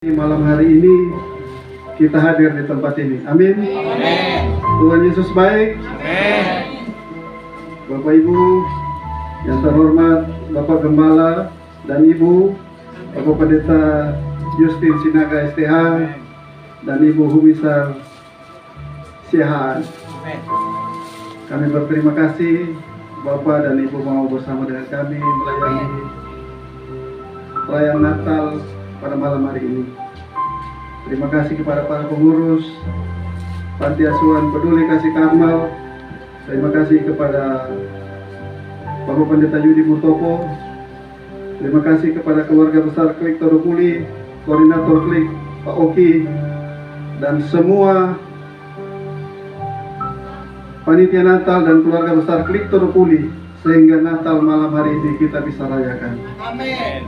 Malam hari ini kita hadir di tempat ini. Amin. Amin. Tuhan Yesus baik. Amin. Bapak Ibu yang terhormat, Bapak Gembala dan Ibu, Bapak Pendeta Justin Sinaga STH dan Ibu Humisar Siahaan. Kami berterima kasih Bapak dan Ibu mau bersama dengan kami melayani perayaan Natal pada malam hari ini. Terima kasih kepada para pengurus Panti Asuhan Peduli Kasih Karmal. Terima kasih kepada Bapak Pendeta Yudi Murtopo. Terima kasih kepada keluarga besar Klik Todopuli, koordinator Klik Pak Oki, dan semua panitia Natal dan keluarga besar Klik Todopuli, sehingga Natal malam hari ini kita bisa rayakan. Amin.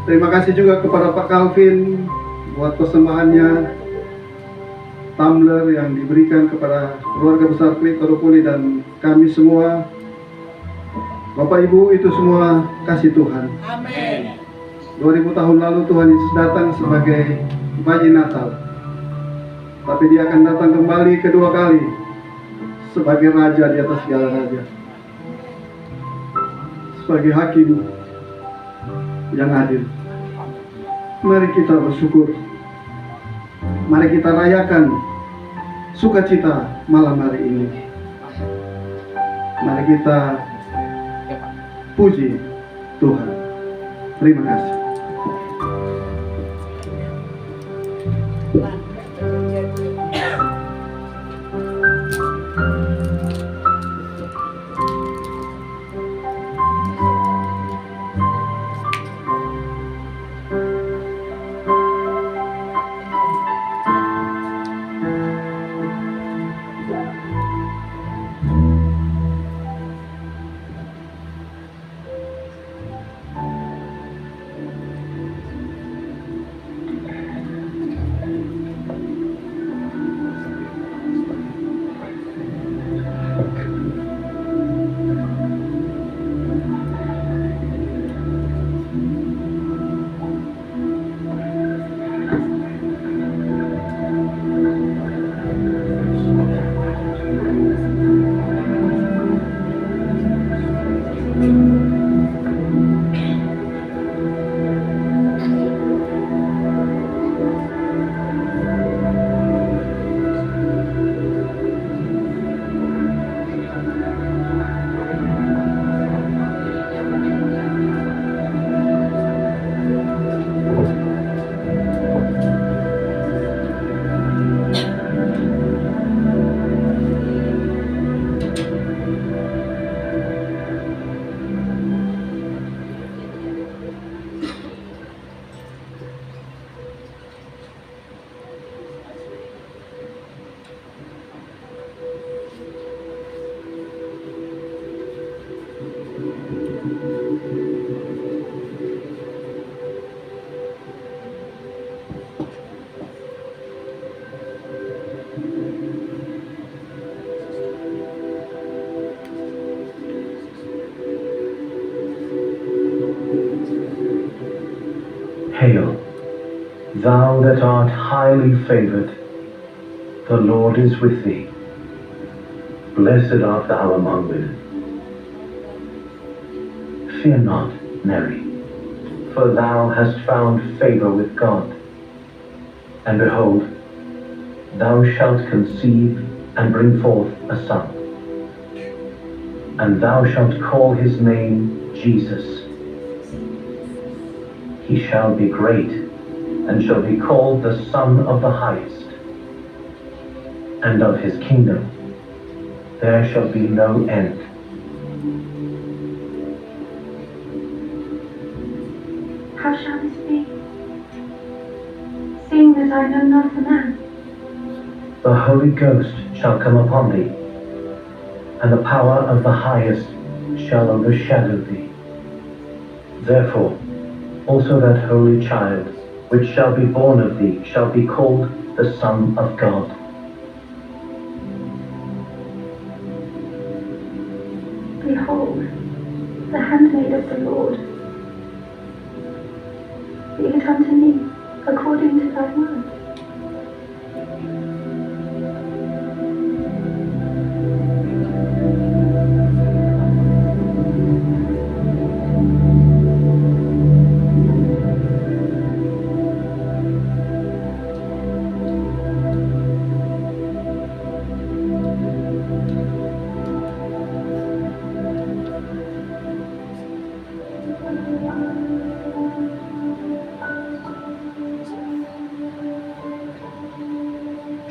Terima kasih juga kepada Pak Calvin buat persembahannya, tumbler yang diberikan kepada keluarga besar Klik Todopuli dan kami semua. Bapak Ibu, itu semua kasih Tuhan. Amin. 2000 tahun lalu Tuhan Yesus datang sebagai bayi Natal, tapi Dia akan datang kembali kedua kali sebagai Raja di atas segala raja, sebagai Hakim yang adil. Mari kita bersyukur, mari kita rayakan sukacita malam hari ini. Mari kita puji Tuhan. Terima kasih. Hail, thou that art highly favoured, the Lord is with thee. Blessed art thou among women. Fear not, Mary, for thou hast found favour with God. And behold, thou shalt conceive and bring forth a son, and thou shalt call his name Jesus. He shall be great, and shall be called the Son of the Highest. And of his kingdom there shall be no end. How shall this be, seeing that I know not the man? The Holy Ghost shall come upon thee, and the power of the Highest shall overshadow thee. Therefore also that holy child which shall be born of thee shall be called the Son of God. Behold, the handmaid of the Lord. Be it unto me according to thy thy word.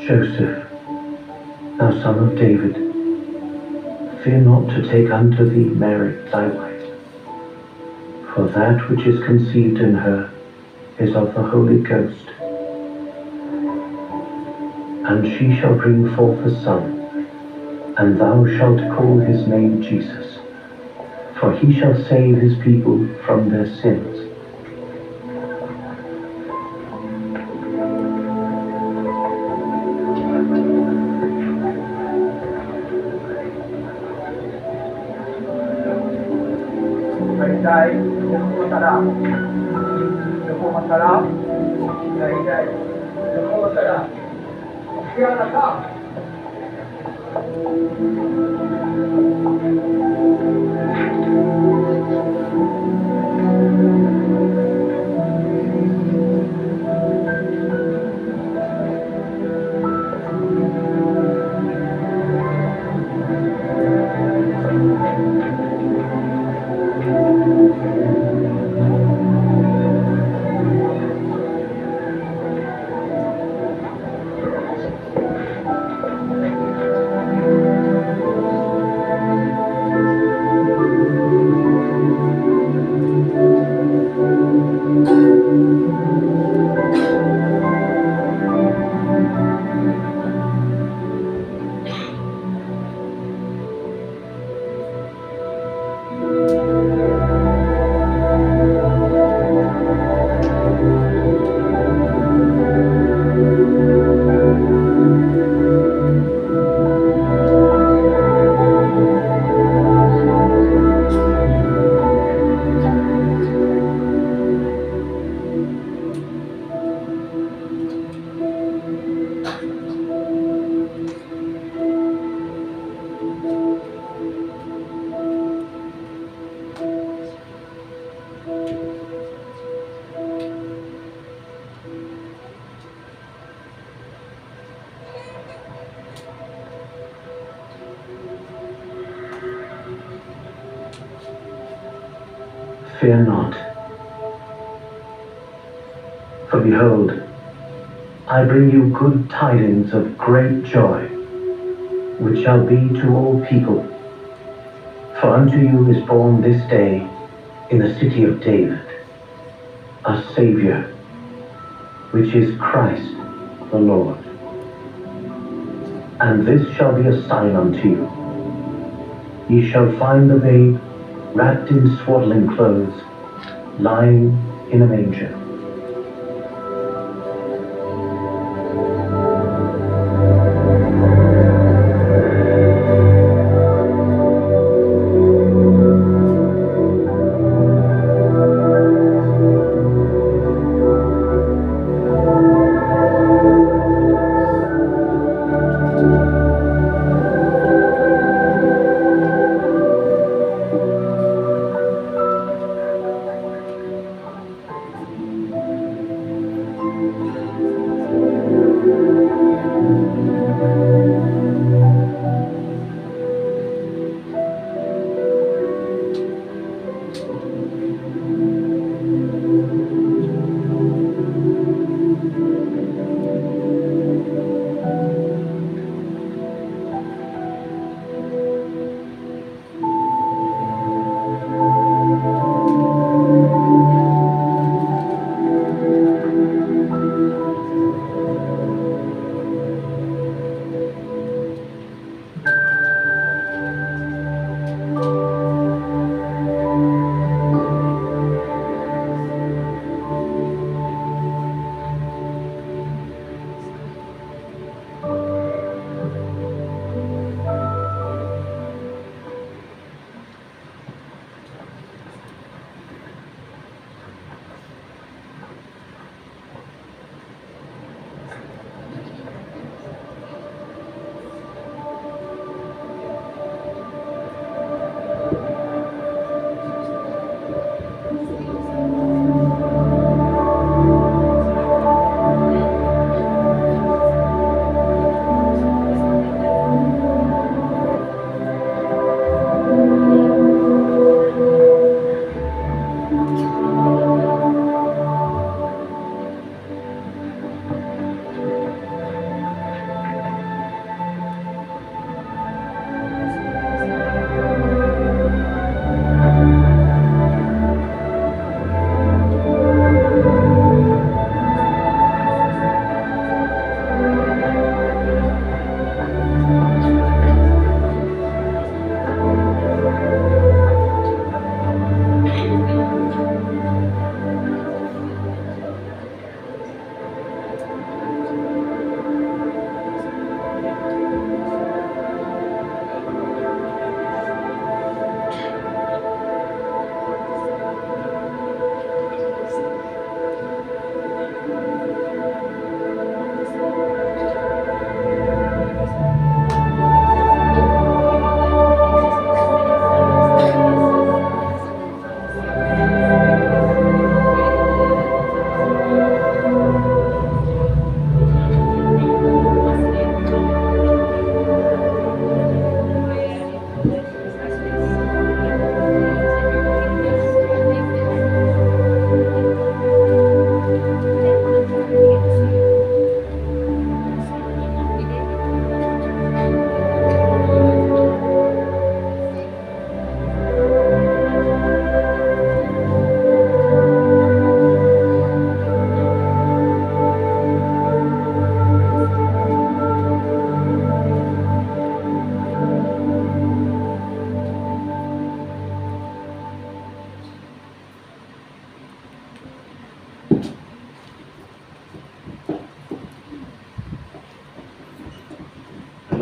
Joseph, thou son of David, fear not to take unto thee Mary thy wife, for that which is conceived in her is of the Holy Ghost. And she shall bring forth a son, and thou shalt call his name Jesus, for he shall save his people from their sins. Day, Jehovah Salam. Jehovah Salam. Day. Jehovah Salam. Siapa kau? Fear not, for behold, I bring you good tidings of great joy, which shall be to all people. For unto you is born this day in the city of David a Saviour, which is Christ the Lord. And this shall be a sign unto you. Ye shall find the babe wrapped in swaddling clothes, lying in a manger.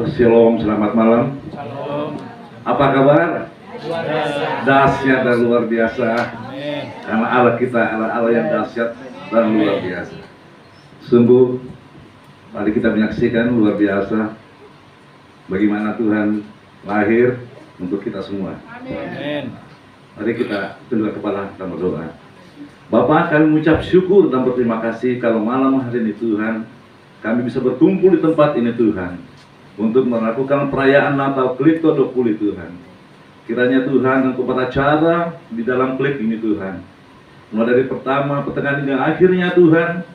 Shalom, selamat malam. Shalom. Apa kabar? Luar biasa. Dahsyat dan luar biasa. Amin. Karena Allah kita Allah yang dahsyat dan luar biasa. Sungguh, mari kita menyaksikan luar biasa bagaimana Tuhan lahir untuk kita semua. Amin. Mari kita tundukkan kepala dan berdoa. Bapak, kami mengucap syukur dan berterima kasih kalau malam hari ini Tuhan, kami bisa berkumpul di tempat ini Tuhan, untuk melakukan perayaan Natal Klik Todopuli Tuhan. Kiranya Tuhan Engkau beracara di dalam klik ini Tuhan. Mulai dari pertama, pertengahan hingga akhirnya Tuhan,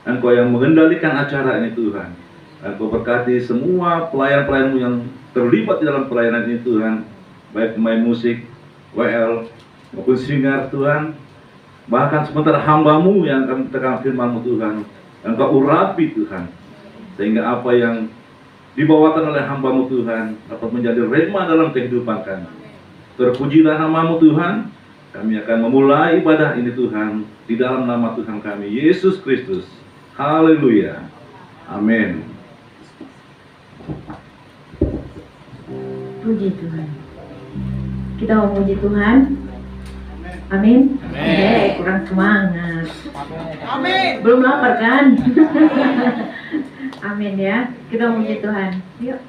Engkau yang mengendalikan acara ini Tuhan. Engkau berkati semua pelayan-pelayan-Mu yang terlibat di dalam pelayanan ini Tuhan, baik pemain musik, WL, maupun singer Tuhan. Bahkan sementara hamba-Mu yang akan mentekan firman-Mu Tuhan, Engkau urapi Tuhan, sehingga apa yang dibawakan oleh hamba-Mu Tuhan dapat menjadi rema dalam kehidupan kami. Terpujilah nama-Mu Tuhan. Kami akan memulai ibadah ini Tuhan di dalam nama Tuhan kami Yesus Kristus. Haleluya. Amin. Puji Tuhan. Kita mau puji Tuhan. Amin. Amin. Kurang semangat. Amin. Belum lapar kan? Amin ya. Kita mau puji Tuhan. Yuk.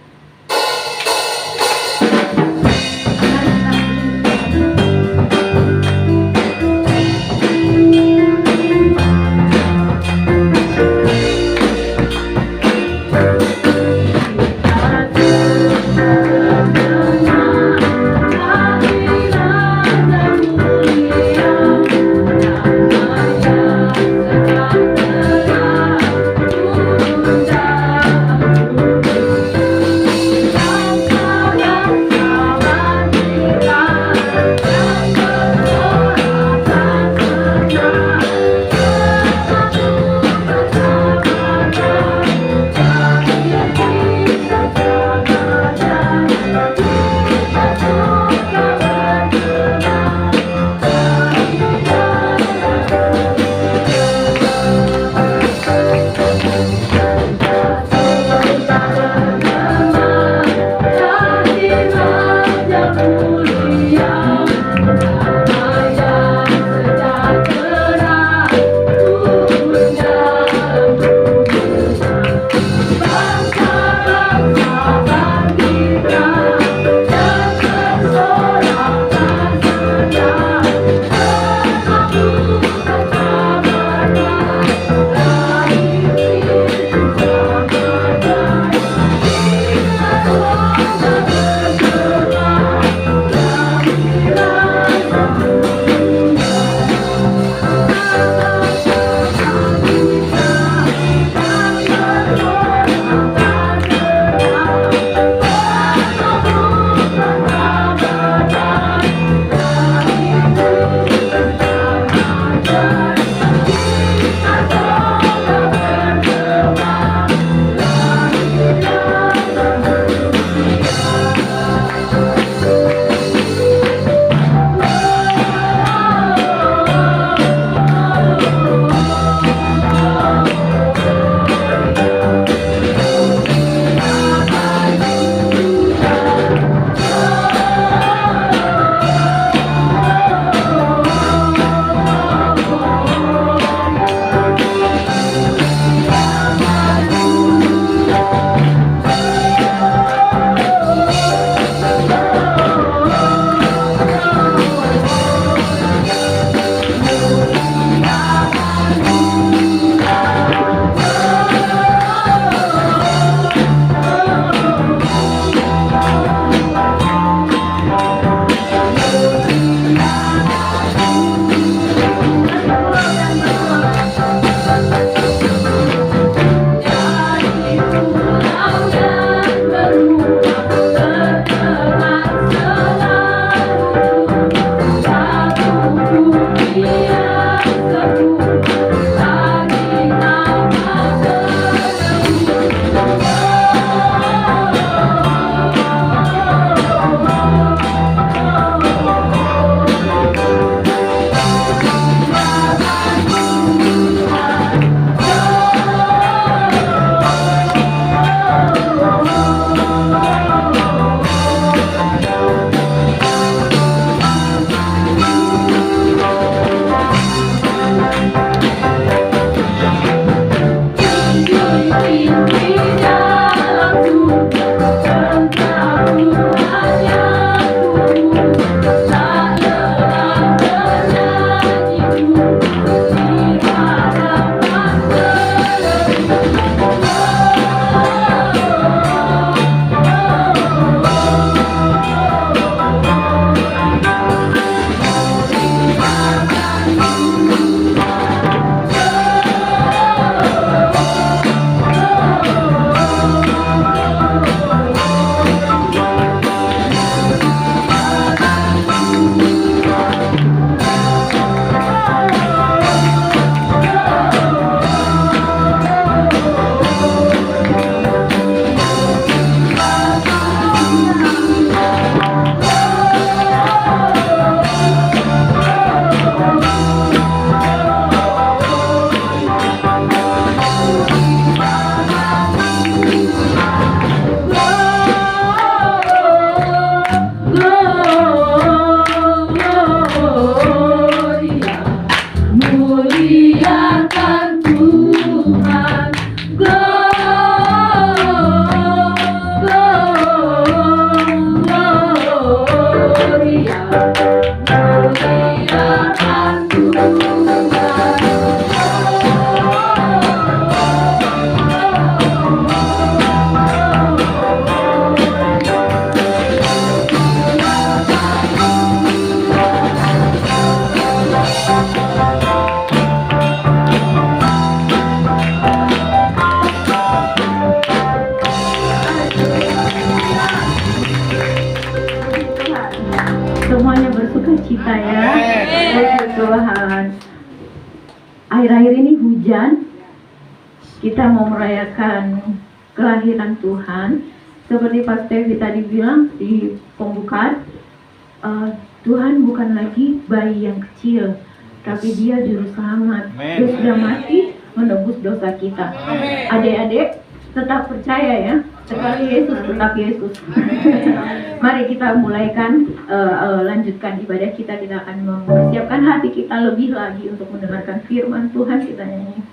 kita mau merayakan kelahiran Tuhan. Seperti Pak Stevi tadi bilang di pembukaan, Tuhan bukan lagi bayi yang kecil, tapi Dia juru selamat. Amen. Dia sudah mati menebus dosa kita. Adik-adik tetap percaya ya, sekali Yesus tetap Yesus. Mari kita mulaikan, lanjutkan ibadah kita. Kita akan mempersiapkan hati kita lebih lagi untuk mendengarkan firman Tuhan. Kita nyanyi.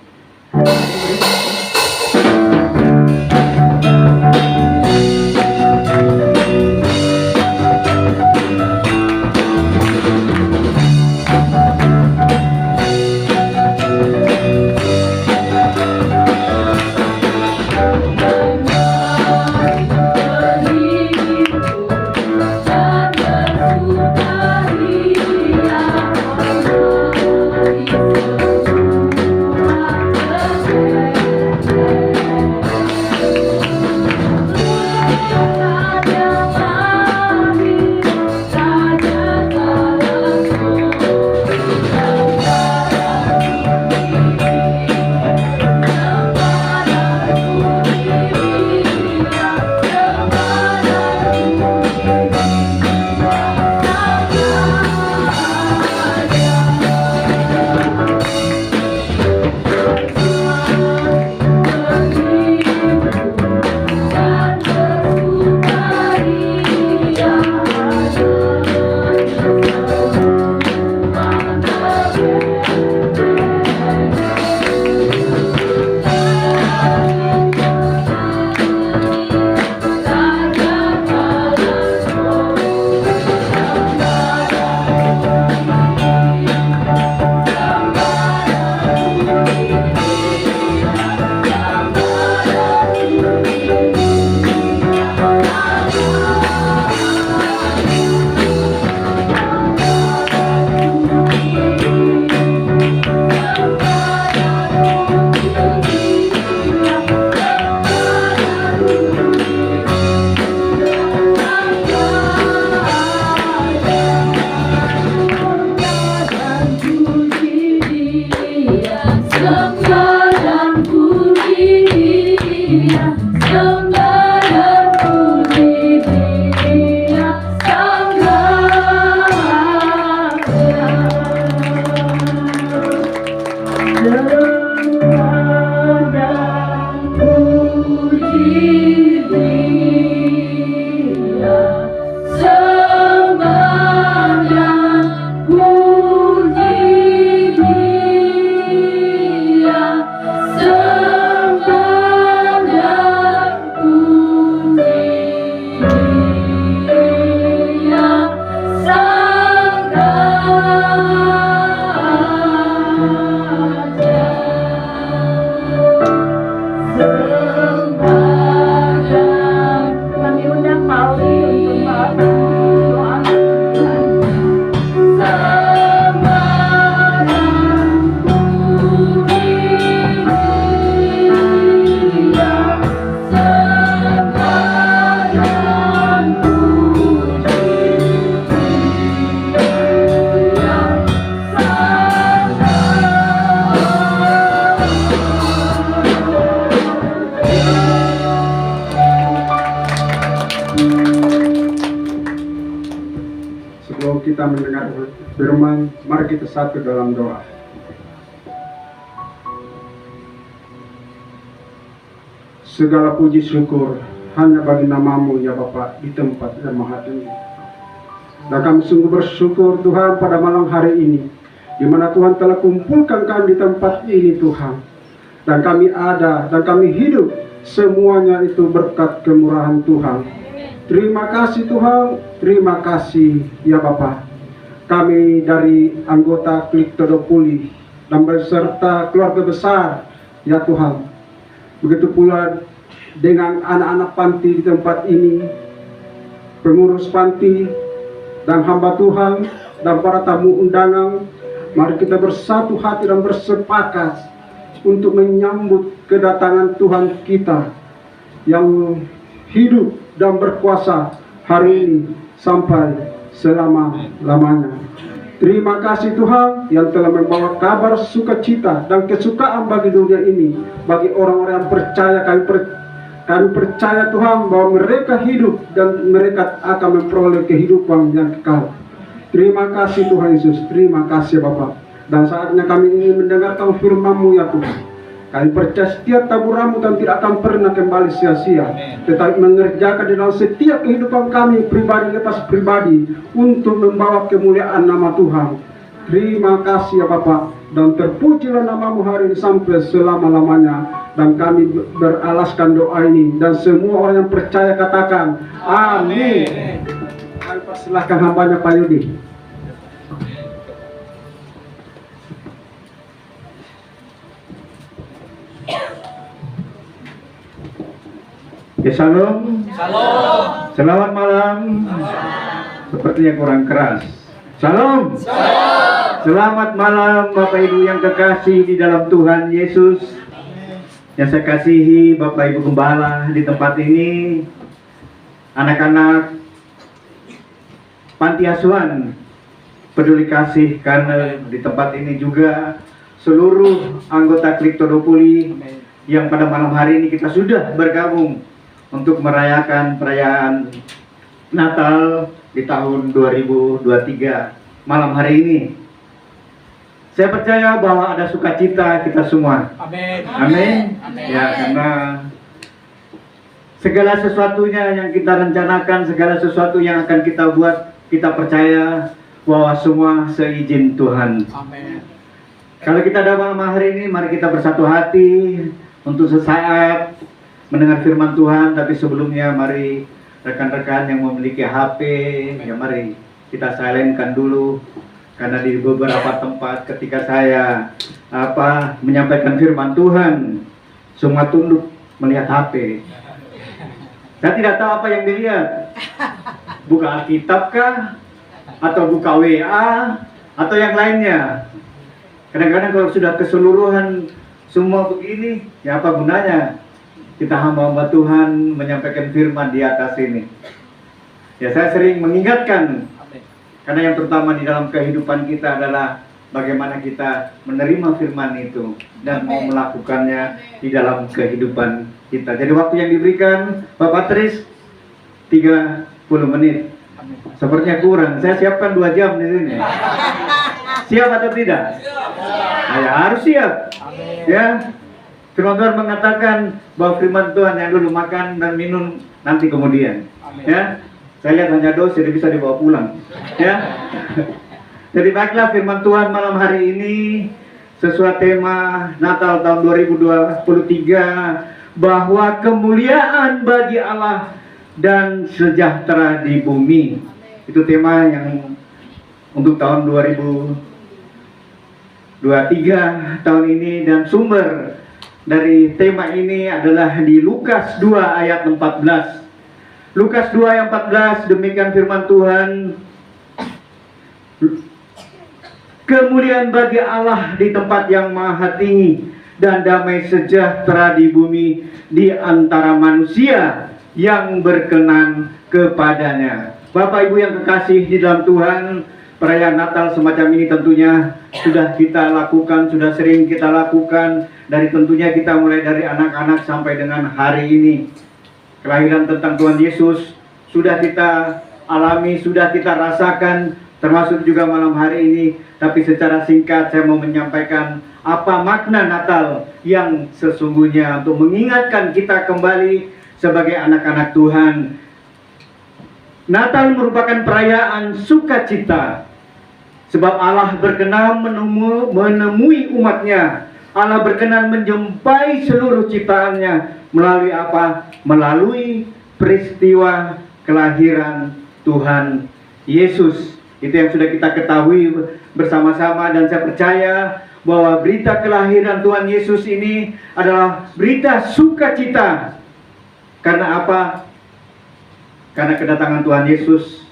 Sebelum kita mendengar firman, mari kita satu dalam doa. Segala puji syukur hanya bagi nama-Mu ya Bapa di tempat yang maha tinggi. Dan kami sungguh bersyukur Tuhan pada malam hari ini, di mana Tuhan telah kumpulkan kami di tempat ini Tuhan. Dan kami ada dan kami hidup, semuanya itu berkat kemurahan Tuhan. Terima kasih Tuhan, terima kasih ya Bapa. Kami dari anggota Klik Todopuli dan beserta keluarga besar ya Tuhan. Begitu pula dengan anak-anak panti di tempat ini, pengurus panti dan hamba Tuhan dan para tamu undangan. Mari kita bersatu hati dan bersepakat untuk menyambut kedatangan Tuhan kita yang hidup dan berkuasa hari ini sampai selama-lamanya. Terima kasih Tuhan yang telah membawa kabar sukacita dan kesukaan bagi dunia ini, bagi orang-orang yang percaya. Kami percaya Tuhan bahwa mereka hidup dan mereka akan memperoleh kehidupan yang kekal. Terima kasih Tuhan Yesus, terima kasih Bapa. Dan saatnya kami ingin mendengarkan firman-Mu ya Tuhan. Kami percaya setiap taburanmu dan tidak akan pernah kembali sia-sia, tetapi mengerjakan di dalam setiap kehidupan kami pribadi lepas pribadi untuk membawa kemuliaan nama Tuhan. Terima kasih ya Bapa, dan terpujilah nama-Mu hari ini sampai selama-lamanya. Dan kami beralaskan doa ini, dan semua orang yang percaya katakan amin. Kami persilahkan hambanya Pak Yudi. Ya, Shalom. Selamat malam. Sepertinya kurang keras. Shalom. Selamat malam Bapak Ibu yang kekasih di dalam Tuhan Yesus. Yang saya kasihi Bapak Ibu Gembala di tempat ini, anak-anak panti asuhan peduli kasih, karena di tempat ini juga seluruh anggota Kliktodopuli yang pada malam hari ini kita sudah bergabung untuk merayakan perayaan Natal di tahun 2023 malam hari ini. Saya percaya bahwa ada sukacita kita semua. Amin. Amin. Ya, karena segala sesuatunya yang kita rencanakan, segala sesuatu yang akan kita buat, kita percaya bahwa semua seizin Tuhan. Amin. Kalau kita ada malam hari ini, mari kita bersatu hati untuk sesaat mendengar firman Tuhan. Tapi sebelumnya mari rekan-rekan yang memiliki HP, ya mari kita silentkan dulu. Karena di beberapa tempat ketika saya menyampaikan firman Tuhan, semua tunduk melihat HP. Saya tidak tahu apa yang dilihat. Buka Alkitab kah? Atau buka WA? Atau yang lainnya? Kadang-kadang kalau sudah keseluruhan semua begini, ya apa gunanya kita hamba-hamba Tuhan menyampaikan firman di atas ini? Ya, saya sering mengingatkan, karena yang terutama di dalam kehidupan kita adalah bagaimana kita menerima firman itu dan mau melakukannya di dalam kehidupan kita. Jadi waktu yang diberikan Bapak Tris 30 menit. Sepertinya kurang. Saya siapkan 2 jam di sini. Siap atau tidak? Nah, ya, harus siap. Ya. Firman Tuhan mengatakan bahwa firman Tuhan yang dulu makan dan minum nanti kemudian. Ya. Saya lihat hanya dos, jadi bisa dibawa pulang. Ya. Jadi baiklah, firman Tuhan malam hari ini sesuai tema Natal tahun 2023, bahwa kemuliaan bagi Allah dan sejahtera di bumi. Itu tema yang untuk tahun 2023 tahun ini, dan sumber dari tema ini adalah di Lukas 2 ayat 14. Lukas 2 ayat 14, demikian firman Tuhan. Kemuliaan bagi Allah di tempat yang maha tinggi, dan damai sejahtera di bumi di antara manusia yang berkenan kepadanya. Bapak Ibu yang kekasih di dalam Tuhan, perayaan Natal semacam ini tentunya sudah kita lakukan, sudah sering kita lakukan. Dari tentunya kita mulai dari anak-anak sampai dengan hari ini. Kelahiran tentang Tuhan Yesus sudah kita alami, sudah kita rasakan, termasuk juga malam hari ini. Tapi secara singkat saya mau menyampaikan apa makna Natal yang sesungguhnya, untuk mengingatkan kita kembali sebagai anak-anak Tuhan. Natal merupakan perayaan sukacita, sebab Allah berkenan menemui umatnya. Allah berkenan menjumpai seluruh ciptaannya. Melalui apa? Melalui peristiwa kelahiran Tuhan Yesus. Itu yang sudah kita ketahui bersama-sama, dan saya percaya bahwa berita kelahiran Tuhan Yesus ini adalah berita sukacita. Karena apa? Karena kedatangan Tuhan Yesus.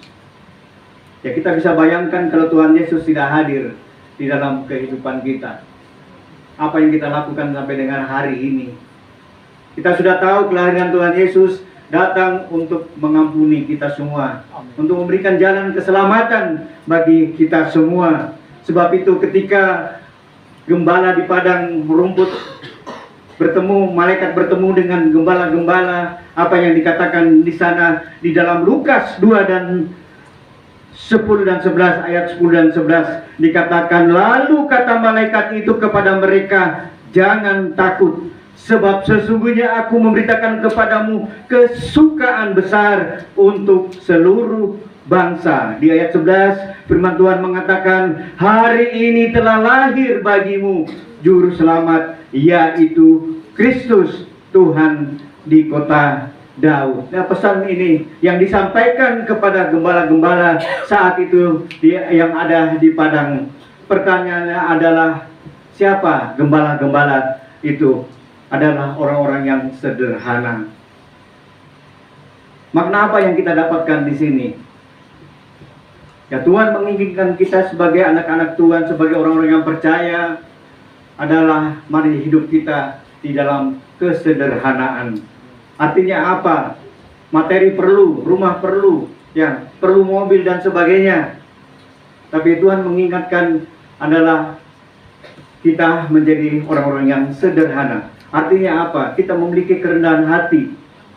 Ya, kita bisa bayangkan kalau Tuhan Yesus tidak hadir di dalam kehidupan kita, apa yang kita lakukan sampai dengan hari ini. Kita sudah tahu kelahiran Tuhan Yesus datang untuk mengampuni kita semua, untuk memberikan jalan keselamatan bagi kita semua. Sebab itu ketika gembala di padang rumput bertemu, malaikat bertemu dengan gembala-gembala, apa yang dikatakan di sana di dalam Lukas 2 dan 10 dan 11, ayat 10 dan 11 dikatakan, lalu kata malaikat itu kepada mereka, jangan takut, sebab sesungguhnya aku memberitakan kepadamu kesukaan besar untuk seluruh bangsa. Di ayat 11 firman Tuhan mengatakan, hari ini telah lahir bagimu juru selamat, yaitu Kristus Tuhan di kota Daud. Nah, pesan ini yang disampaikan kepada gembala-gembala saat itu yang ada di padang. Pertanyaannya adalah, siapa gembala-gembala itu? Adalah orang-orang yang sederhana. Makna apa yang kita dapatkan di sini? Ya, Tuhan menginginkan kita sebagai anak-anak Tuhan, sebagai orang-orang yang percaya, adalah mari hidup kita di dalam kesederhanaan. Artinya apa? Materi perlu, rumah perlu, ya, perlu mobil dan sebagainya. Tapi Tuhan mengingatkan adalah kita menjadi orang-orang yang sederhana. Artinya apa? Kita memiliki kerendahan hati,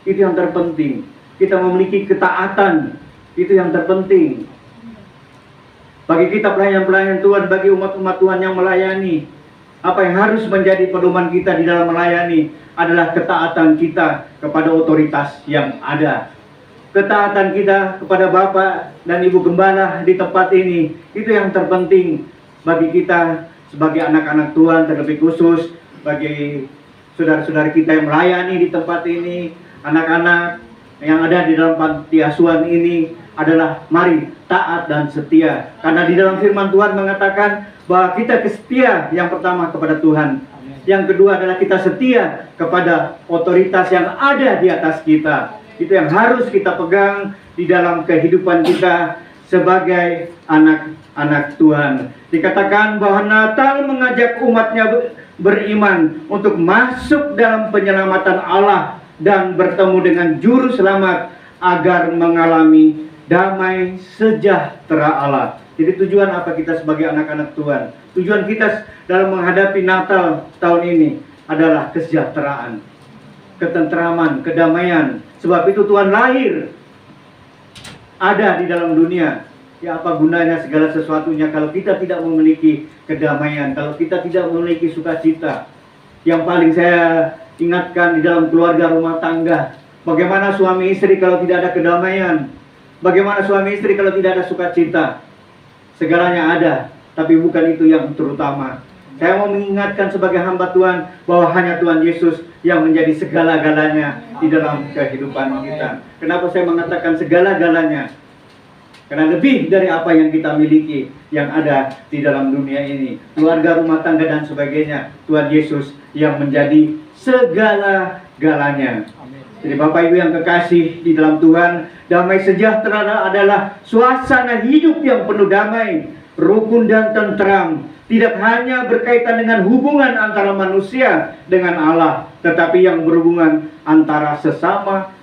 itu yang terpenting. Kita memiliki ketaatan, itu yang terpenting. Bagi kita pelayan-pelayan Tuhan, bagi umat-umat Tuhan yang melayani, apa yang harus menjadi pedoman kita di dalam melayani adalah ketaatan kita kepada otoritas yang ada. Ketaatan kita kepada Bapak dan Ibu Gembala di tempat ini, itu yang terpenting bagi kita sebagai anak-anak Tuhan, terlebih khusus bagi saudara-saudara kita yang melayani di tempat ini, anak-anak yang ada di dalam panti asuhan ini adalah mari taat dan setia. Karena di dalam firman Tuhan mengatakan bahwa kita setia yang pertama kepada Tuhan. Yang kedua adalah kita setia kepada otoritas yang ada di atas kita. Itu yang harus kita pegang di dalam kehidupan kita sebagai anak-anak Tuhan. Dikatakan bahwa Natal mengajak umatnya beriman untuk masuk dalam penyelamatan Allah dan bertemu dengan juru selamat agar mengalami damai sejahtera Allah. Jadi tujuan apa kita sebagai anak-anak Tuhan? Tujuan kita dalam menghadapi Natal tahun ini adalah kesejahteraan, ketentraman, kedamaian. Sebab itu Tuhan lahir ada di dalam dunia. Ya, apa gunanya segala sesuatunya kalau kita tidak memiliki kedamaian, kalau kita tidak memiliki sukacita. Yang paling saya ingatkan di dalam keluarga rumah tangga, bagaimana suami istri kalau tidak ada kedamaian? Bagaimana suami istri kalau tidak ada sukacita? Segalanya ada, tapi bukan itu yang terutama. Saya mau mengingatkan sebagai hamba Tuhan bahwa hanya Tuhan Yesus yang menjadi segala-galanya di dalam kehidupan kita. Kenapa saya mengatakan segala-galanya? Karena lebih dari apa yang kita miliki yang ada di dalam dunia ini, keluarga, rumah tangga dan sebagainya, Tuhan Yesus yang menjadi segala-galanya. Jadi Bapak Ibu yang kekasih di dalam Tuhan, damai sejahtera adalah suasana hidup yang penuh damai, rukun dan tentram. Tidak hanya berkaitan dengan hubungan antara manusia dengan Allah, tetapi yang berhubungan antara sesama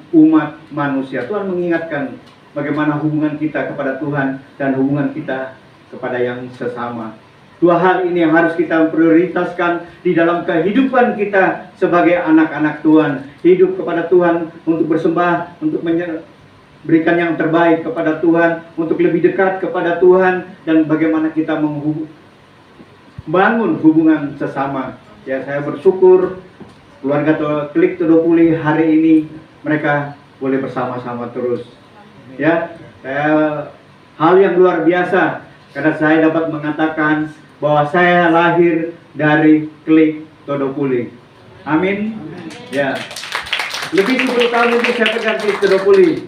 umat manusia. Tuhan mengingatkan bagaimana hubungan kita kepada Tuhan dan hubungan kita kepada yang sesama. Dua hal ini yang harus kita prioritaskan di dalam kehidupan kita sebagai anak-anak Tuhan. Hidup kepada Tuhan untuk bersembah, untuk berikan yang terbaik kepada Tuhan, untuk lebih dekat kepada Tuhan, dan bagaimana kita membangun hubungan sesama. Ya, saya bersyukur keluarga Klik Todopuli hari ini mereka boleh bersama-sama terus. Ya, hal yang luar biasa karena saya dapat mengatakan bahwa saya lahir dari Klik Todopuli. Amin. Ya, lebih 10 tahun itu saya pegang Klik Todopuli.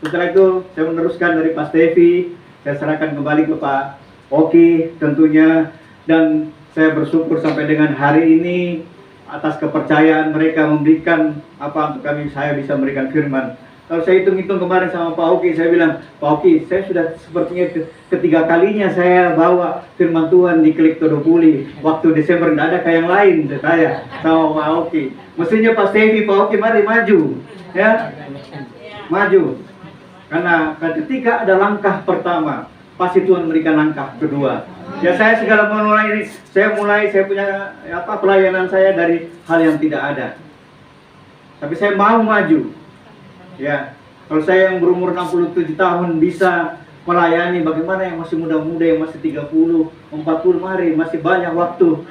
Setelah itu saya meneruskan dari Pak Stevi, saya serahkan kembali ke Pak Oki tentunya, dan saya bersyukur sampai dengan hari ini atas kepercayaan mereka memberikan apa untuk kami, saya bisa memberikan firman Kalau saya hitung-hitung kemarin sama Pak Oki, saya bilang, Pak Oki, saya sudah sepertinya ketiga kalinya saya bawa firman Tuhan di Klik Todopuli. Waktu Desember nggak ada kayak yang lain, saya sama Pak Oki. Mestinya Pak Stevi, Pak Oki, mari maju, ya, maju. Karena ketika ada langkah pertama, pasti Tuhan memberikan langkah kedua. Ya saya segala mulai ini, saya punya pelayanan saya dari hal yang tidak ada. Tapi saya mau maju. Ya, kalau saya yang berumur 67 tahun bisa melayani, bagaimana yang masih muda-muda, yang masih 30, 40, mari, masih banyak waktu.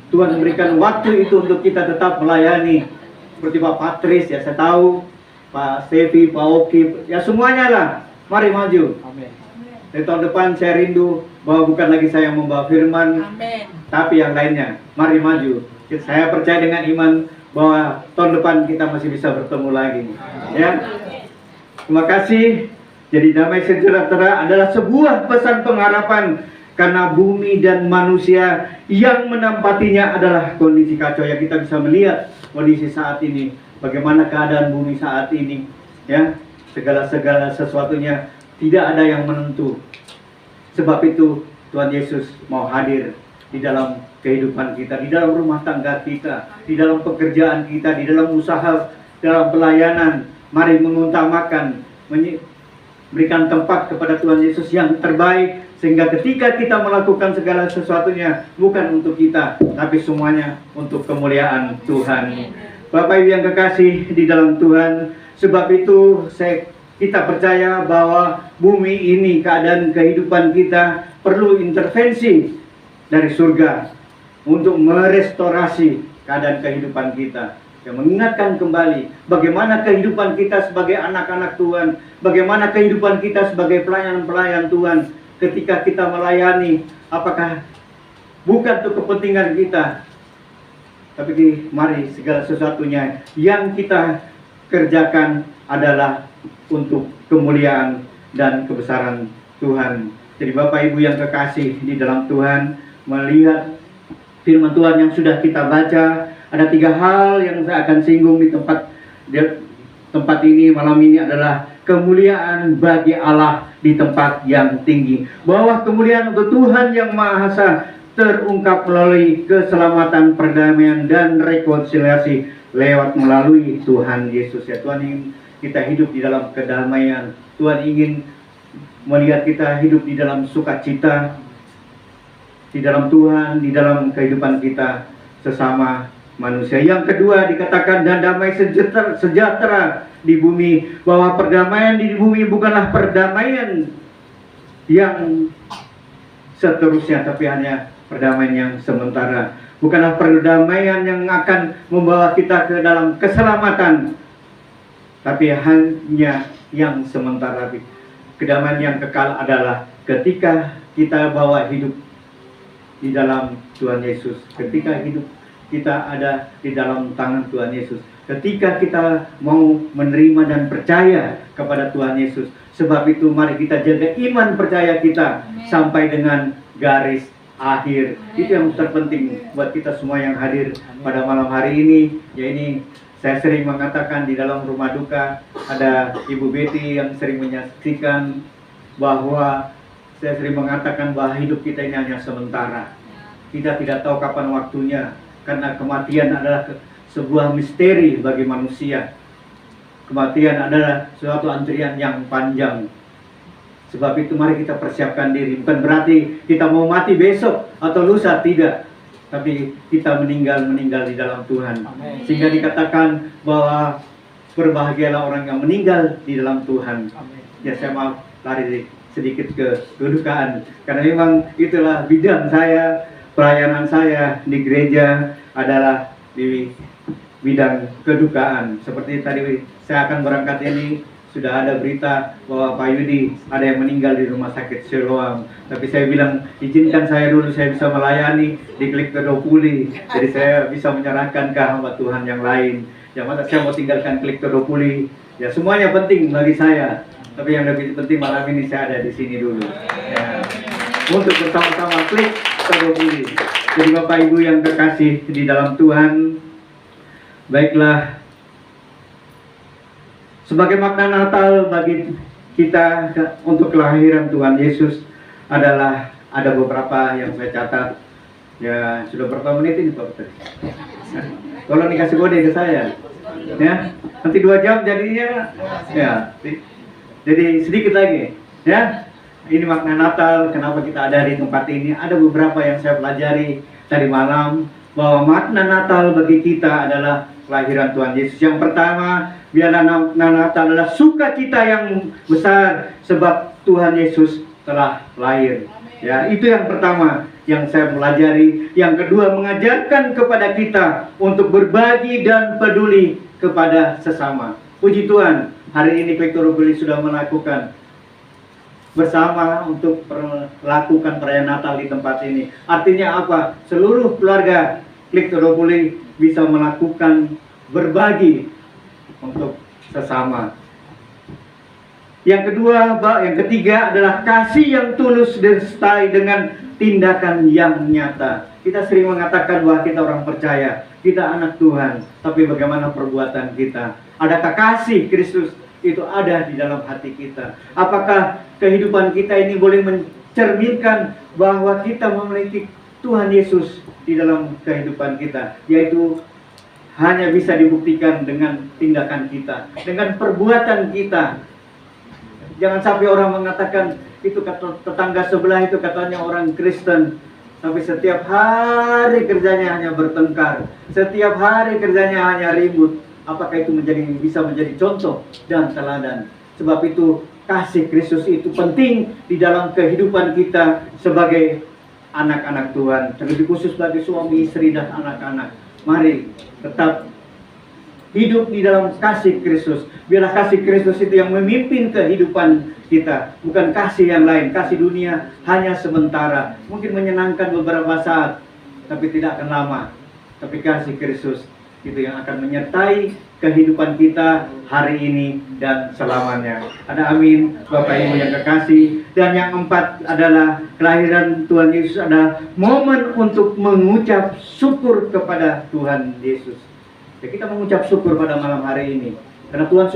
Tuhan memberikan waktu itu untuk kita tetap melayani. Seperti Pak Patris, ya saya tahu, Pak Stevi, Pak Oki, ya semuanya lah, mari maju. Di tahun depan saya rindu bahwa bukan lagi saya yang membawa firman, tapi yang lainnya, mari maju. Saya percaya dengan iman bahwa tahun depan kita masih bisa bertemu lagi, ya. Terima kasih. Jadi damai sejahtera adalah sebuah pesan pengharapan karena bumi dan manusia yang menempatinya adalah kondisi kacau. Ya, kita bisa melihat kondisi saat ini, bagaimana keadaan bumi saat ini, ya. Segala sesuatunya tidak ada yang menentu. Sebab itu Tuhan Yesus mau hadir di dalam kehidupan kita, di dalam rumah tangga kita, di dalam pekerjaan kita, di dalam usaha, dalam pelayanan. Mari mengutamakan, berikan tempat kepada Tuhan Yesus yang terbaik, sehingga ketika kita melakukan segala sesuatunya bukan untuk kita, tapi semuanya untuk kemuliaan Tuhan. Bapak Ibu yang kekasih di dalam Tuhan, sebab itu kita percaya bahwa bumi ini, keadaan kehidupan kita perlu intervensi dari surga untuk merestorasi keadaan kehidupan kita, yang mengingatkan kembali bagaimana kehidupan kita sebagai anak-anak Tuhan, bagaimana kehidupan kita sebagai pelayan-pelayan Tuhan. Ketika kita melayani, apakah bukan untuk kepentingan kita, tapi mari segala sesuatunya yang kita kerjakan adalah untuk kemuliaan dan kebesaran Tuhan. Jadi Bapak Ibu yang kekasih di dalam Tuhan, melihat firman Tuhan yang sudah kita baca, ada 3 hal yang saya akan singgung di tempat ini malam ini adalah kemuliaan bagi Allah di tempat yang tinggi. Bahwa kemuliaan untuk Tuhan yang Maha Esa terungkap melalui keselamatan, perdamaian dan rekonsiliasi melalui Tuhan Yesus. Ya, Tuhan ingin kita hidup di dalam kedamaian. Tuhan ingin melihat kita hidup di dalam sukacita, di dalam Tuhan, di dalam kehidupan kita sesama manusia. Yang kedua dikatakan dan damai sejahtera di bumi, bahwa perdamaian di bumi bukanlah perdamaian yang seterusnya, tapi hanya perdamaian yang sementara. Bukanlah perdamaian yang akan membawa kita ke dalam keselamatan, tapi hanya yang sementara. Kedamaian yang kekal adalah ketika kita bawa hidup di dalam Tuhan Yesus, ketika hidup kita ada di dalam tangan Tuhan Yesus, ketika kita mau menerima dan percaya kepada Tuhan Yesus. Sebab itu mari kita jaga iman percaya kita sampai dengan garis akhir. Itu yang terpenting buat kita semua yang hadir pada malam hari ini. Ya, ini saya sering mengatakan di dalam rumah duka, ada Ibu Betty yang sering menyaksikan bahwa saya sering mengatakan bahwa hidup kita ini hanya sementara. Kita tidak tahu kapan waktunya, karena kematian adalah sebuah misteri bagi manusia. Kematian adalah suatu antrian yang panjang. Sebab itu mari kita persiapkan diri. Bukan berarti kita mau mati besok atau lusa, tidak. Tapi kita meninggal di dalam Tuhan. Amen. Sehingga dikatakan bahwa berbahagialah orang yang meninggal di dalam Tuhan. Amen. Ya, saya mau lari sedikit ke kedukaan, karena memang itulah bidang saya. Pelayanan saya di gereja adalah di bidang kedukaan. Seperti tadi saya akan berangkat ini, sudah ada berita bahwa Pak Yudi ada yang meninggal di rumah sakit Siloam. Tapi saya bilang, izinkan saya dulu, saya bisa melayani di Klik Todopuli. Jadi saya bisa menyerahkan ke hamba Tuhan yang lain. Yang mana saya mau tinggalkan Klik Todopuli. Ya, semuanya penting bagi saya. Tapi yang lebih penting malam ini saya ada di sini dulu. Ya, untuk bersama-sama Klik Todopuli. Jadi Bapak Ibu yang terkasih di dalam Tuhan, baiklah, Sebagai makna Natal bagi kita untuk kelahiran Tuhan Yesus adalah ada beberapa yang saya catat. Ya, sudah berapa menit ini Pak Putri? Tolong dikasih kode ke saya. Ya, nanti 2 jam jadinya. Ya, jadi sedikit lagi. Ya, ini makna Natal. Kenapa kita ada di tempat ini? Ada beberapa yang saya pelajari tadi malam bahwa makna Natal bagi kita adalah kelahiran Tuhan Yesus. Yang pertama, biarlah makna Natal adalah sukacita yang besar sebab Tuhan Yesus telah lahir. Ya, itu yang pertama yang saya pelajari. Yang kedua, mengajarkan kepada kita untuk berbagi dan peduli kepada sesama. Puji Tuhan, hari ini Klektoropoli sudah melakukan bersama untuk melakukan perayaan Natal di tempat ini. Artinya apa? Seluruh keluarga Klektoropoli bisa melakukan berbagi untuk sesama. Yang kedua, yang ketiga adalah kasih yang tulus disertai dengan tindakan yang nyata. Kita sering mengatakan bahwa kita orang percaya, kita anak Tuhan, tapi bagaimana perbuatan kita? Adakah kasih Kristus itu ada di dalam hati kita? Apakah kehidupan kita ini boleh mencerminkan bahwa kita memiliki Tuhan Yesus di dalam kehidupan kita? Yaitu hanya bisa dibuktikan dengan tindakan kita, dengan perbuatan kita. Jangan sampai orang mengatakan itu tetangga sebelah itu katanya orang Kristen, tapi setiap hari kerjanya hanya bertengkar, setiap hari kerjanya hanya ribut. Apakah itu bisa menjadi contoh dan teladan? Sebab itu kasih Kristus itu penting di dalam kehidupan kita sebagai anak-anak Tuhan, terlebih khusus bagi suami, istri, dan anak-anak. Mari tetap hidup di dalam kasih Kristus. Biarlah kasih Kristus itu yang memimpin kehidupan kita, bukan kasih yang lain. Kasih dunia hanya sementara, mungkin menyenangkan beberapa saat, tapi tidak akan lama. Tapi kasih Kristus itu yang akan menyertai kehidupan kita hari ini dan selamanya. Ada amin, Bapak Ibu yang kekasih. Dan yang keempat adalah kelahiran Tuhan Yesus adalah momen untuk mengucap syukur kepada Tuhan Yesus. Ya, kita mengucap syukur pada malam hari ini karena Tuhan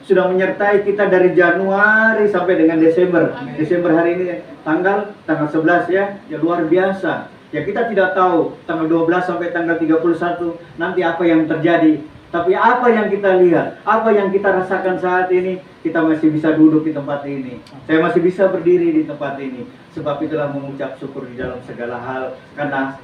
sudah menyertai kita dari Januari sampai dengan Desember. Desember hari ini tanggal 11 ya luar biasa. Ya, kita tidak tahu tanggal 12 sampai tanggal 31 nanti apa yang terjadi. Tapi apa yang kita lihat, apa yang kita rasakan saat ini, kita masih bisa duduk di tempat ini. Saya masih bisa berdiri di tempat ini. Sebab itulah mengucap syukur di dalam segala hal, karena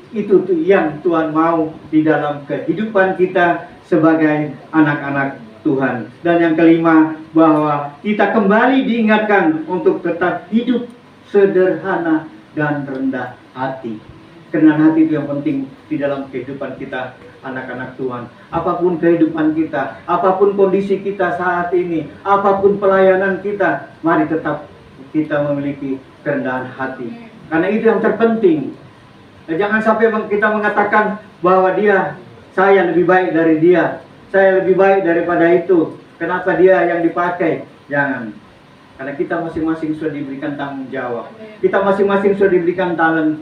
itu yang Tuhan mau di dalam kehidupan kita sebagai anak-anak Tuhan. Dan yang kelima, bahwa kita kembali diingatkan untuk tetap hidup sederhana dan rendah hati. Kerendahan hati itu yang penting di dalam kehidupan kita anak-anak Tuhan. Apapun kehidupan kita, apapun kondisi kita saat ini, apapun pelayanan kita, mari tetap kita memiliki kerendahan hati. Karena itu yang terpenting. Jangan sampai kita mengatakan bahwa saya lebih baik dari dia, saya lebih baik daripada itu. Kenapa dia yang dipakai? Jangan. Karena kita masing-masing sudah diberikan tanggung jawab. Kita masing-masing sudah diberikan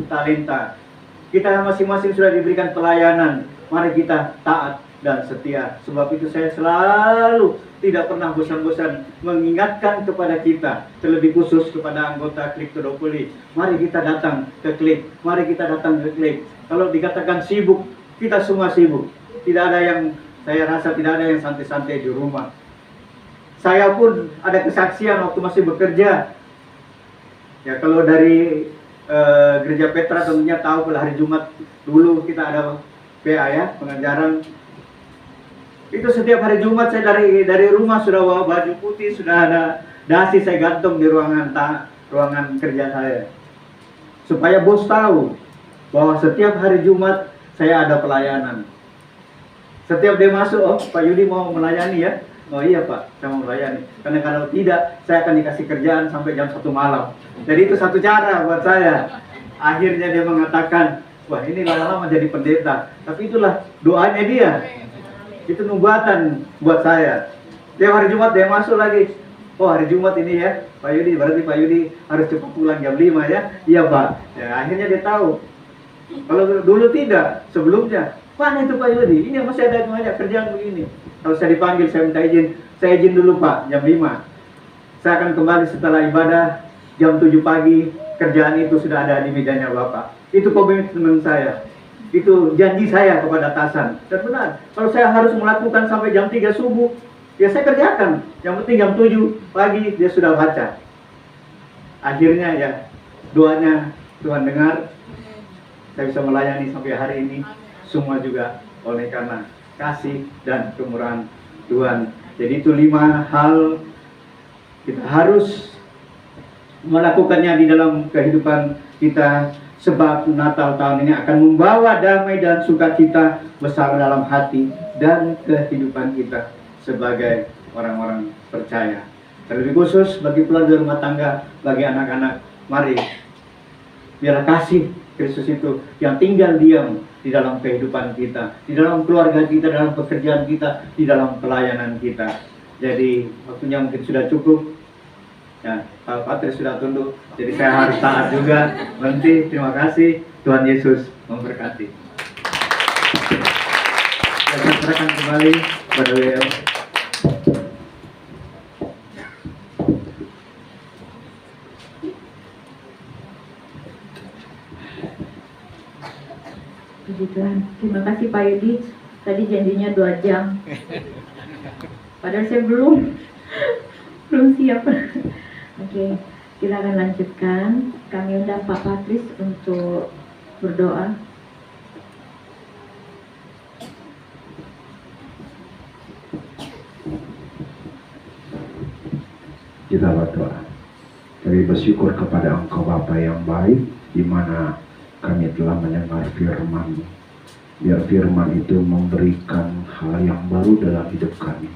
talenta. Kita masing-masing sudah diberikan pelayanan. Mari kita taat dan setia. Sebab itu saya selalu tidak pernah bosan-bosan mengingatkan kepada kita, terlebih khusus kepada anggota Klektoropoli. Mari kita datang ke Klek. Mari kita datang ke Klek. Kalau dikatakan sibuk, kita semua sibuk. Saya rasa tidak ada yang santai-santai di rumah. Saya pun ada kesaksian waktu masih bekerja. Ya, kalau dari Gereja Petra tentunya tahu pada hari Jumat dulu kita ada PA ya, pengajaran. Itu setiap hari Jumat saya dari rumah sudah bawa baju putih, sudah ada dasi saya gantung di ruangan kerja saya. Supaya bos tahu bahwa setiap hari Jumat saya ada pelayanan. Setiap dia masuk, oh Pak Yudi mau melayani ya? Oh iya Pak, saya mau melayani. Karena kalau tidak, saya akan dikasih kerjaan sampai jam 1 malam. Jadi itu satu cara buat saya. Akhirnya dia mengatakan, wah ini lama-lama jadi pendeta. Tapi itulah doanya dia. Itu nubuatan buat saya. Tiap hari Jumat dia masuk lagi. Oh hari Jumat ini ya, Pak Yudi, berarti Pak Yudi harus cepat pulang jam 5 ya? Iya Pak. Ya, akhirnya dia tahu. Kalau dulu tidak, sebelumnya Mana itu Pak Yudi? Ini masih ada banyak kerjaan begini. Kalau saya dipanggil, saya minta izin. Saya izin dulu Pak, jam 5. Saya akan kembali setelah ibadah, jam 7 pagi. Kerjaan itu sudah ada di mejanya Bapak. Itu komitmen saya. Itu janji saya kepada atasan. Dan benar, kalau saya harus melakukan sampai jam 3 subuh, ya saya kerjakan. Yang penting jam 7 pagi dia sudah baca. Akhirnya ya, doanya Tuhan dengar. Saya bisa melayani sampai hari ini. Semua juga oleh karena kasih dan kemurahan Tuhan. Jadi itu 5 hal kita harus melakukannya di dalam kehidupan kita. Sebab Natal tahun ini akan membawa damai dan sukacita besar dalam hati dan kehidupan kita sebagai orang-orang percaya. Terlebih khusus bagi keluarga rumah tangga, bagi anak-anak, mari biarlah kasih Kristus itu yang tinggal diam di dalam kehidupan kita, di dalam keluarga kita, dalam pekerjaan kita, di dalam pelayanan kita. Jadi waktunya mungkin sudah cukup. Ya, Pak Patris sudah tunduk, jadi saya harus taat juga. Berhenti, terima kasih. Tuhan Yesus memberkati. Saya serahkan kembali kepada WL. Puji Tuhan. Terima kasih Pak Yudi. Tadi janjinya 2 jam. Padahal saya belum siap. Oke, kita akan lanjutkan. Kami undang Pak Patris untuk berdoa. Kita berdoa. Kami bersyukur kepada Engkau Bapa yang baik, di mana kami telah mendengar firman. Biar firman itu memberikan hal yang baru dalam hidup kami.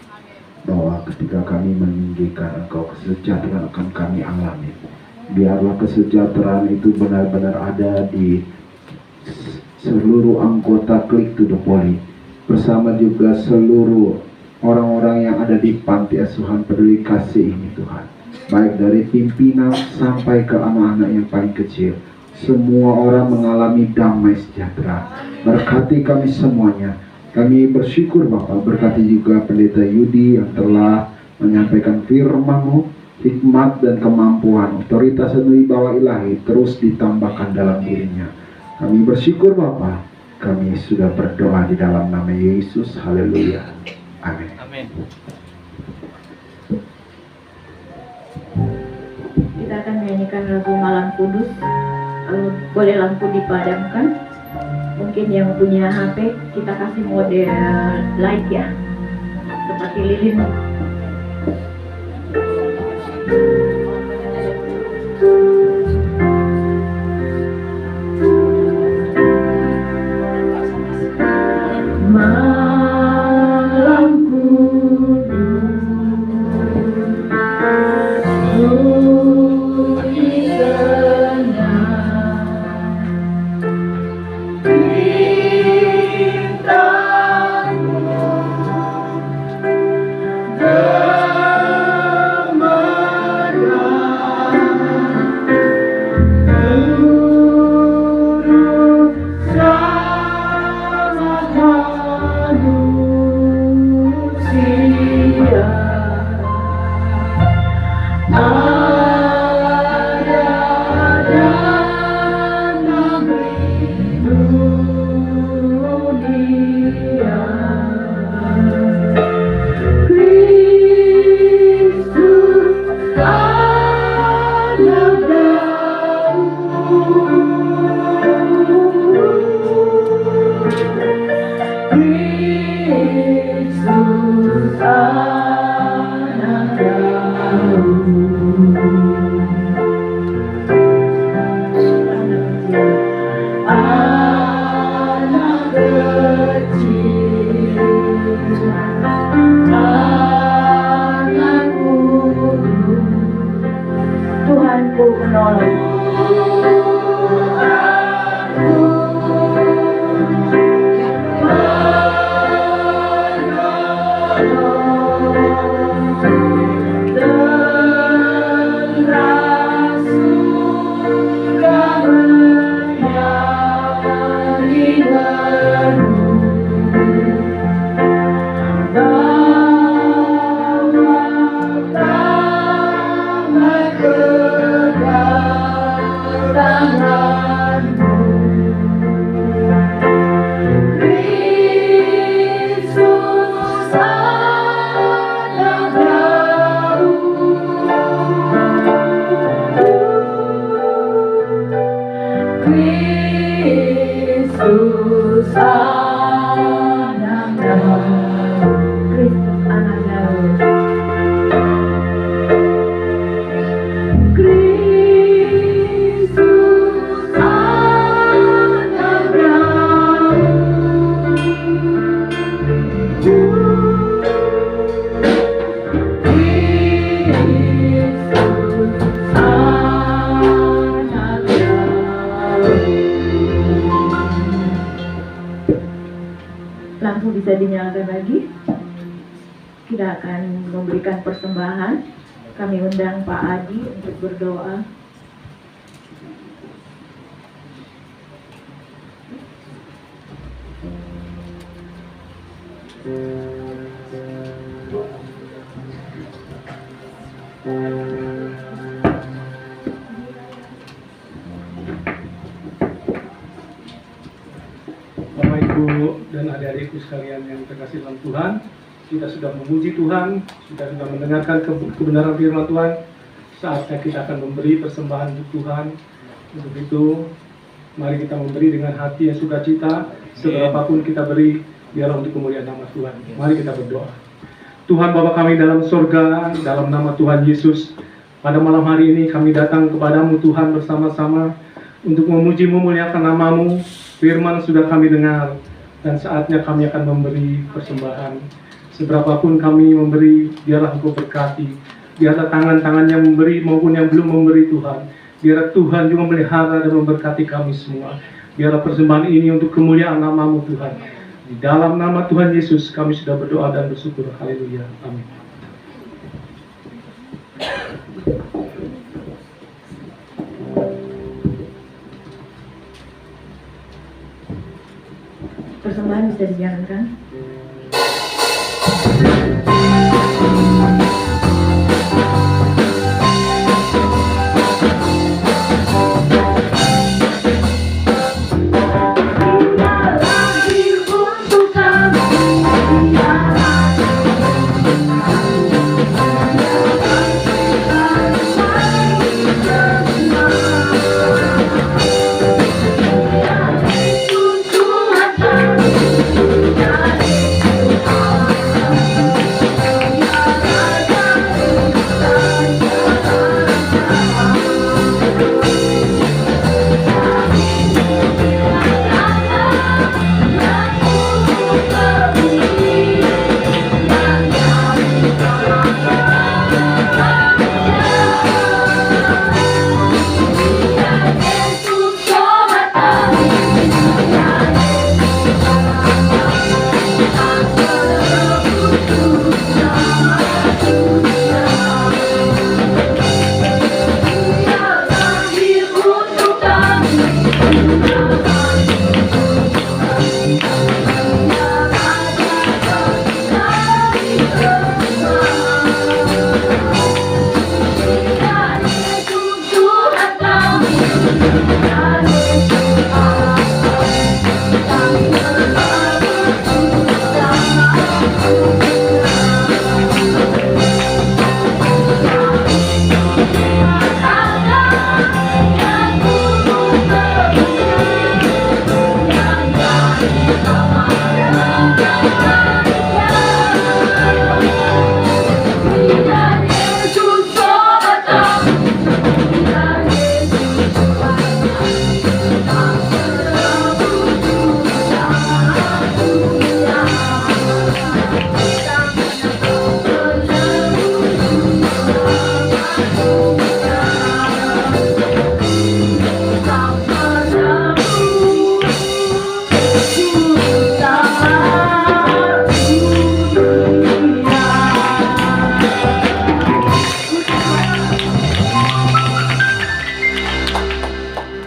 Bahwa ketika kami meninggikan Engkau, kesejahteraan akan kami alami. Biarlah kesejahteraan itu benar-benar ada di seluruh anggota Klik to the Poly, bersama juga seluruh orang-orang yang ada di panti asuhan peduli kasih ini Tuhan. Baik dari pimpinan sampai ke anak-anak yang paling kecil. Semua orang mengalami damai sejahtera. Berkati kami semuanya. Kami bersyukur Bapak, berkati juga Pendeta Yudi yang telah menyampaikan firman-Mu, hikmat dan kemampuan, otoritas dan wibawa ilahi terus ditambahkan dalam dirinya. Kami bersyukur Bapak, kami sudah berdoa di dalam nama Yesus, haleluya, amin. Amin. Kita akan menyanyikan lagu Malam Kudus. Boleh lampu dipadamkan. Mungkin yang punya HP kita kasih mode light ya, seperti lilin. Malam Tuhanku menolong. kita akan memberikan persembahan. Kami undang Pak Adi untuk berdoa. Bapak Ibu dan adik-adikku sekalian yang terkasih dalam Tuhan, kita sudah memuji Tuhan, sudah mendengarkan kebenaran firman Tuhan. Saatnya kita akan memberi persembahan untuk Tuhan. Untuk itu, mari kita memberi dengan hati yang sukacita. Seberapapun kita beri, biarlah untuk kemuliaan nama Tuhan. Mari kita berdoa. Tuhan Bapa kami dalam sorga, dalam nama Tuhan Yesus, pada malam hari ini kami datang kepadamu Tuhan bersama-sama untuk memuji memuliakan nama-Mu. Firman sudah kami dengar, dan saatnya kami akan memberi persembahan. Seberapapun kami memberi, biarlah Engkau berkati. Biarlah tangan-tangan yang memberi maupun yang belum memberi Tuhan. Biarlah Tuhan juga melihara dan memberkati kami semua. Biarlah persembahan ini untuk kemuliaan nama-Mu Tuhan. Di dalam nama Tuhan Yesus kami sudah berdoa dan bersyukur. Haleluya. Amin. Persembahan bisa dijalankan.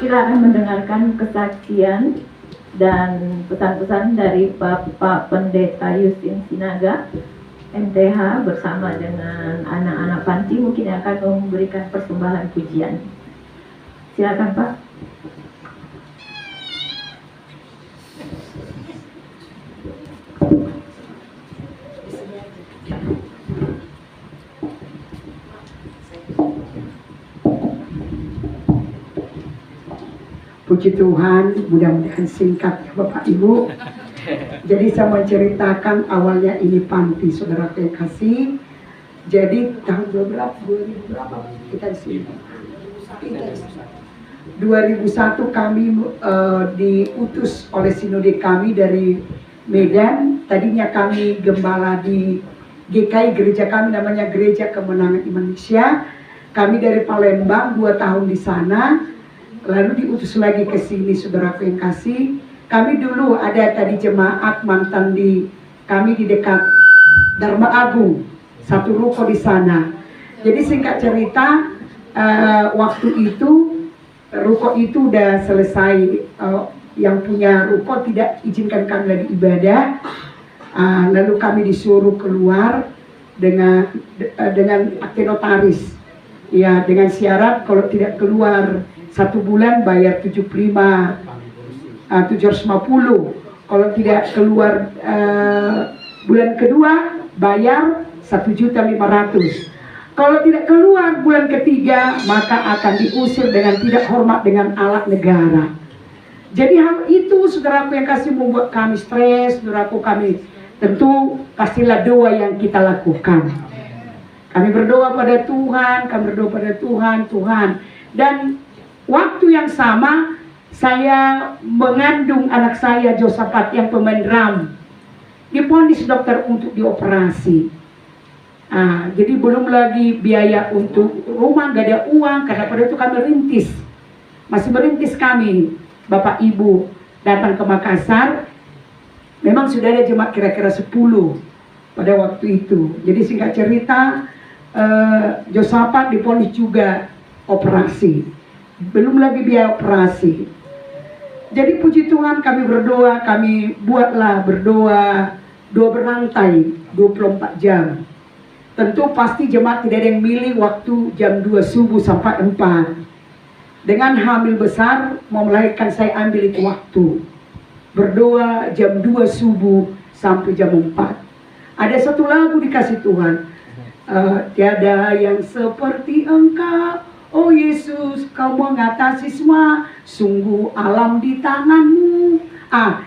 Kita akan mendengarkan kesaksian dan pesan-pesan dari Bapak Pendeta Yusin Sinaga, MTH, bersama dengan anak-anak panti mungkin akan memberikan persembahan pujian. Silakan Pak. Puji Tuhan, mudah-mudahan singkat ya Bapak Ibu. Jadi saya menceritakan awalnya ini panti saudara kasih. Jadi tahun 2000 berapa kita di sini? 2001 kami diutus oleh sinode kami dari Medan. Tadinya kami gembala di GKI, gereja kami namanya Gereja Kemenangan Indonesia. Kami dari Palembang 2 tahun di sana. Lalu diutus lagi ke sini saudaraku yang kasih. Kami dulu ada tadi jemaat mantan kami di dekat Dharma Agung, satu ruko di sana. Jadi singkat cerita, waktu itu ruko itu udah selesai, yang punya ruko tidak izinkan kami lagi ibadah. Lalu kami disuruh keluar dengan akte notaris, ya, dengan syarat kalau tidak keluar 1 bulan bayar 750. Kalau tidak keluar bulan kedua bayar 1.500.000. Kalau tidak keluar bulan ketiga maka akan diusir dengan tidak hormat dengan alat negara. Jadi hal itu saudaraku yang kasih membuat kami stres, saudaraku, kami tentu pastilah doa yang kita lakukan. Kami berdoa pada Tuhan, Tuhan. Dan waktu yang sama saya mengandung anak saya Josafat yang pemain drum. Divonis dokter untuk dioperasi. Jadi belum lagi biaya untuk rumah, gak ada uang, karena pada itu kami masih merintis kami. Bapak Ibu datang ke Makassar, memang sudah ada jemaat kira-kira 10 pada waktu itu. Jadi singkat cerita, Josafat divonis juga operasi, belum lagi biaya operasi. Jadi puji Tuhan kami berdoa, kami buatlah berdoa, doa berantai 24 jam. Tentu pasti jemaat tidak ada yang milih waktu jam 2 subuh sampai 4. Dengan hamil besar mau melahirkan, saya ambil itu waktu. Berdoa jam 2 subuh sampai jam 4. Ada satu lagu dikasih Tuhan. Tiada yang seperti Engkau, oh Yesus, Kau mengatasi semua, sungguh alam di tangan-Mu.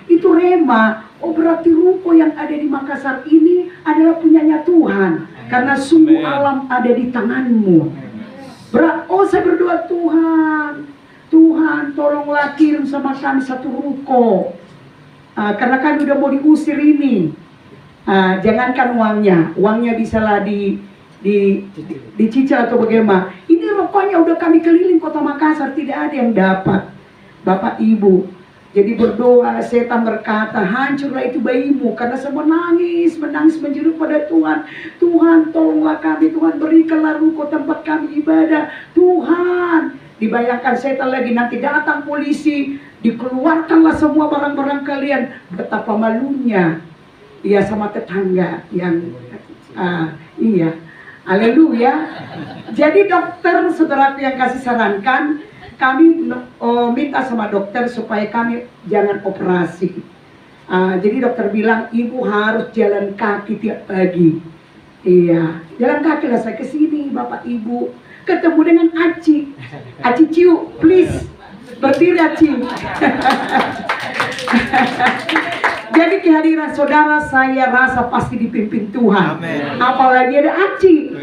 Itu rema. Oh, berarti ruko yang ada di Makassar ini adalah punyanya Tuhan. Karena sungguh alam ada di tangan-Mu. Saya berdoa, Tuhan tolonglah kirim sama kami satu ruko. Karena kami udah mau diusir ini. Jangankan uangnya bisalah dicicil atau bagaimana. Ini rukonya udah kami keliling kota Makassar, tidak ada yang dapat. Bapak Ibu, jadi berdoa, setan berkata, hancurlah itu bayimu, karena saya menangis menjerit pada Tuhan. Tuhan tolonglah kami, Tuhan berikanlah ruko tempat kami ibadah. Tuhan, dibayangkan setan lagi, nanti datang polisi, dikeluarkanlah semua barang-barang kalian. Betapa malunya, ya, sama tetangga yang, iya, haleluya. Jadi dokter, saudaraku yang kasih sarankan, kami minta sama dokter supaya kami jangan operasi. Jadi dokter bilang ibu harus jalan kaki tiap pagi. Iya, jalan kaki lah saya kesini, Bapak Ibu. Ketemu dengan Aci. Aci Ciu, please berdiri Aci. Jadi kehadiran saudara saya rasa pasti dipimpin Tuhan. Amen. Apalagi ada Aci.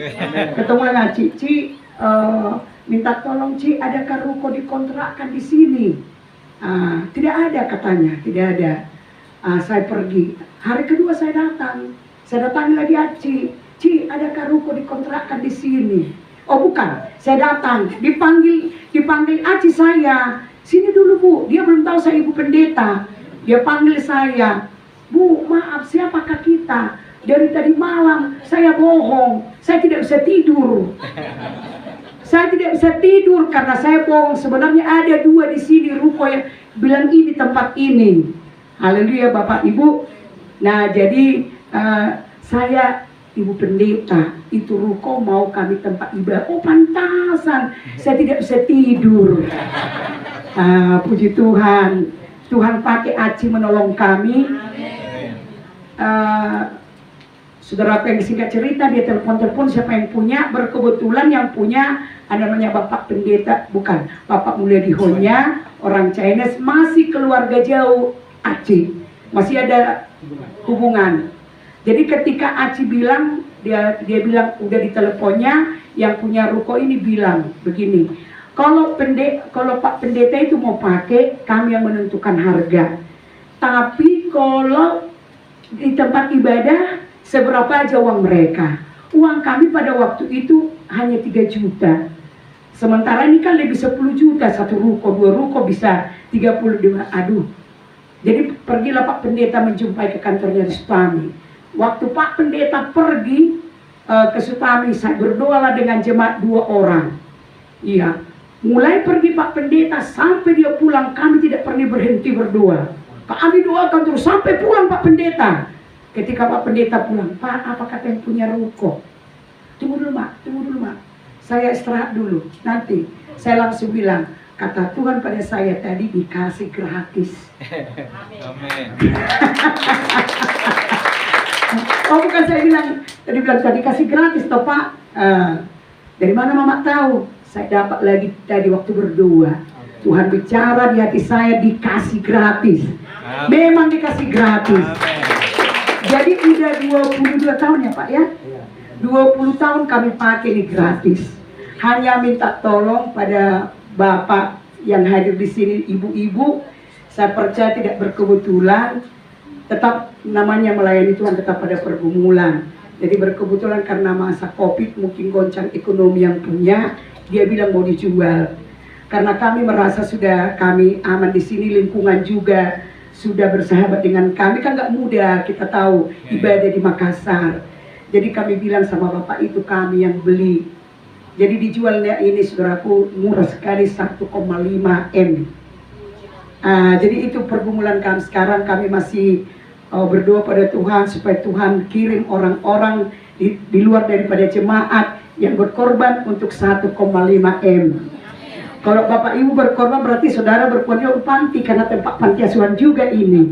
Ketemu dengan Aci. Minta tolong, Ci, adakah ruko dikontrakkan di sini? Tidak ada katanya, tidak ada. Saya pergi. Hari kedua saya datang. Saya datangi lagi Aci. Ci, adakah ruko dikontrakkan di sini? Oh bukan, saya datang. Dipanggil Aci saya. Sini dulu Bu, dia belum tahu saya ibu pendeta. Dia panggil saya. Bu, maaf, siapakah kita? Dari tadi malam saya bohong. Saya tidak bisa tidur. Saya tidak bisa tidur karena saya bohong. Sebenarnya ada 2 di sini ruko yang bilang ini tempat ini. Haleluya Bapak Ibu. Nah jadi saya ibu pendeta, itu ruko mau kami tempat ibadah. Oh pantasan, saya tidak bisa tidur. Puji Tuhan. Tuhan pakai Aci menolong kami. Saudara yang singkat cerita, dia telepon siapa yang punya. Berkebetulan yang punya namanya Bapak Pendeta, bukan, Bapak Mulyadihonya, orang Chinese, masih keluarga jauh Aci, masih ada hubungan. Jadi ketika Aci bilang, dia bilang udah di teleponnya, yang punya ruko ini bilang begini, kalau Pak Pendeta itu mau pakai, kami yang menentukan harga. Tapi kalau di tempat ibadah, seberapa aja uang mereka. Uang kami pada waktu itu hanya 3 juta. Sementara ini kan lebih 10 juta, 1 ruko, 2 ruko bisa 35. Aduh. Jadi pergilah Pak Pendeta menjumpai ke kantornya Rustami. Waktu Pak Pendeta pergi ke Sutami, saya berdoalah dengan jemaat 2 orang. Iya, mulai pergi Pak Pendeta sampai dia pulang, kami tidak pernah berhenti berdoa. Kami doakan terus sampai pulang Pak Pendeta. Ketika Pak Pendeta pulang, Pak, apa kata yang punya ruko? Tunggu dulu Mak, saya istirahat dulu. Nanti saya langsung bilang, kata Tuhan pada saya tadi dikasih gratis. Amin. Oh bukan, saya bilang tadi kasih gratis toh Pak. Dari mana Mama tahu? Saya dapat lagi tadi waktu berdoa. Tuhan bicara di hati saya, dikasih gratis. Memang dikasih gratis. Jadi udah 22 tahun ya Pak ya. 20 tahun kami pakai ini gratis. Hanya minta tolong pada Bapak yang hadir di sini, ibu-ibu. Saya percaya tidak berkebetulan. Tetap namanya melayani Tuhan tetap pada pergumulan. Jadi berkebetulan karena masa Covid mungkin goncang ekonomi yang punya, dia bilang mau dijual. Karena kami merasa sudah kami aman di sini, lingkungan juga sudah bersahabat dengan kami, kan nggak mudah kita tahu ibadah di Makassar. Jadi kami bilang sama Bapak itu kami yang beli. Jadi dijualnya ini saudaraku murah sekali 1,5 M. Jadi itu pergumulan kami sekarang. Kami masih berdoa pada Tuhan supaya Tuhan kirim orang-orang di luar daripada jemaat yang berkorban untuk 1,5 M. Kalau Bapak Ibu berkorban berarti saudara berkorban panti, karena tempat panti asuhan juga ini.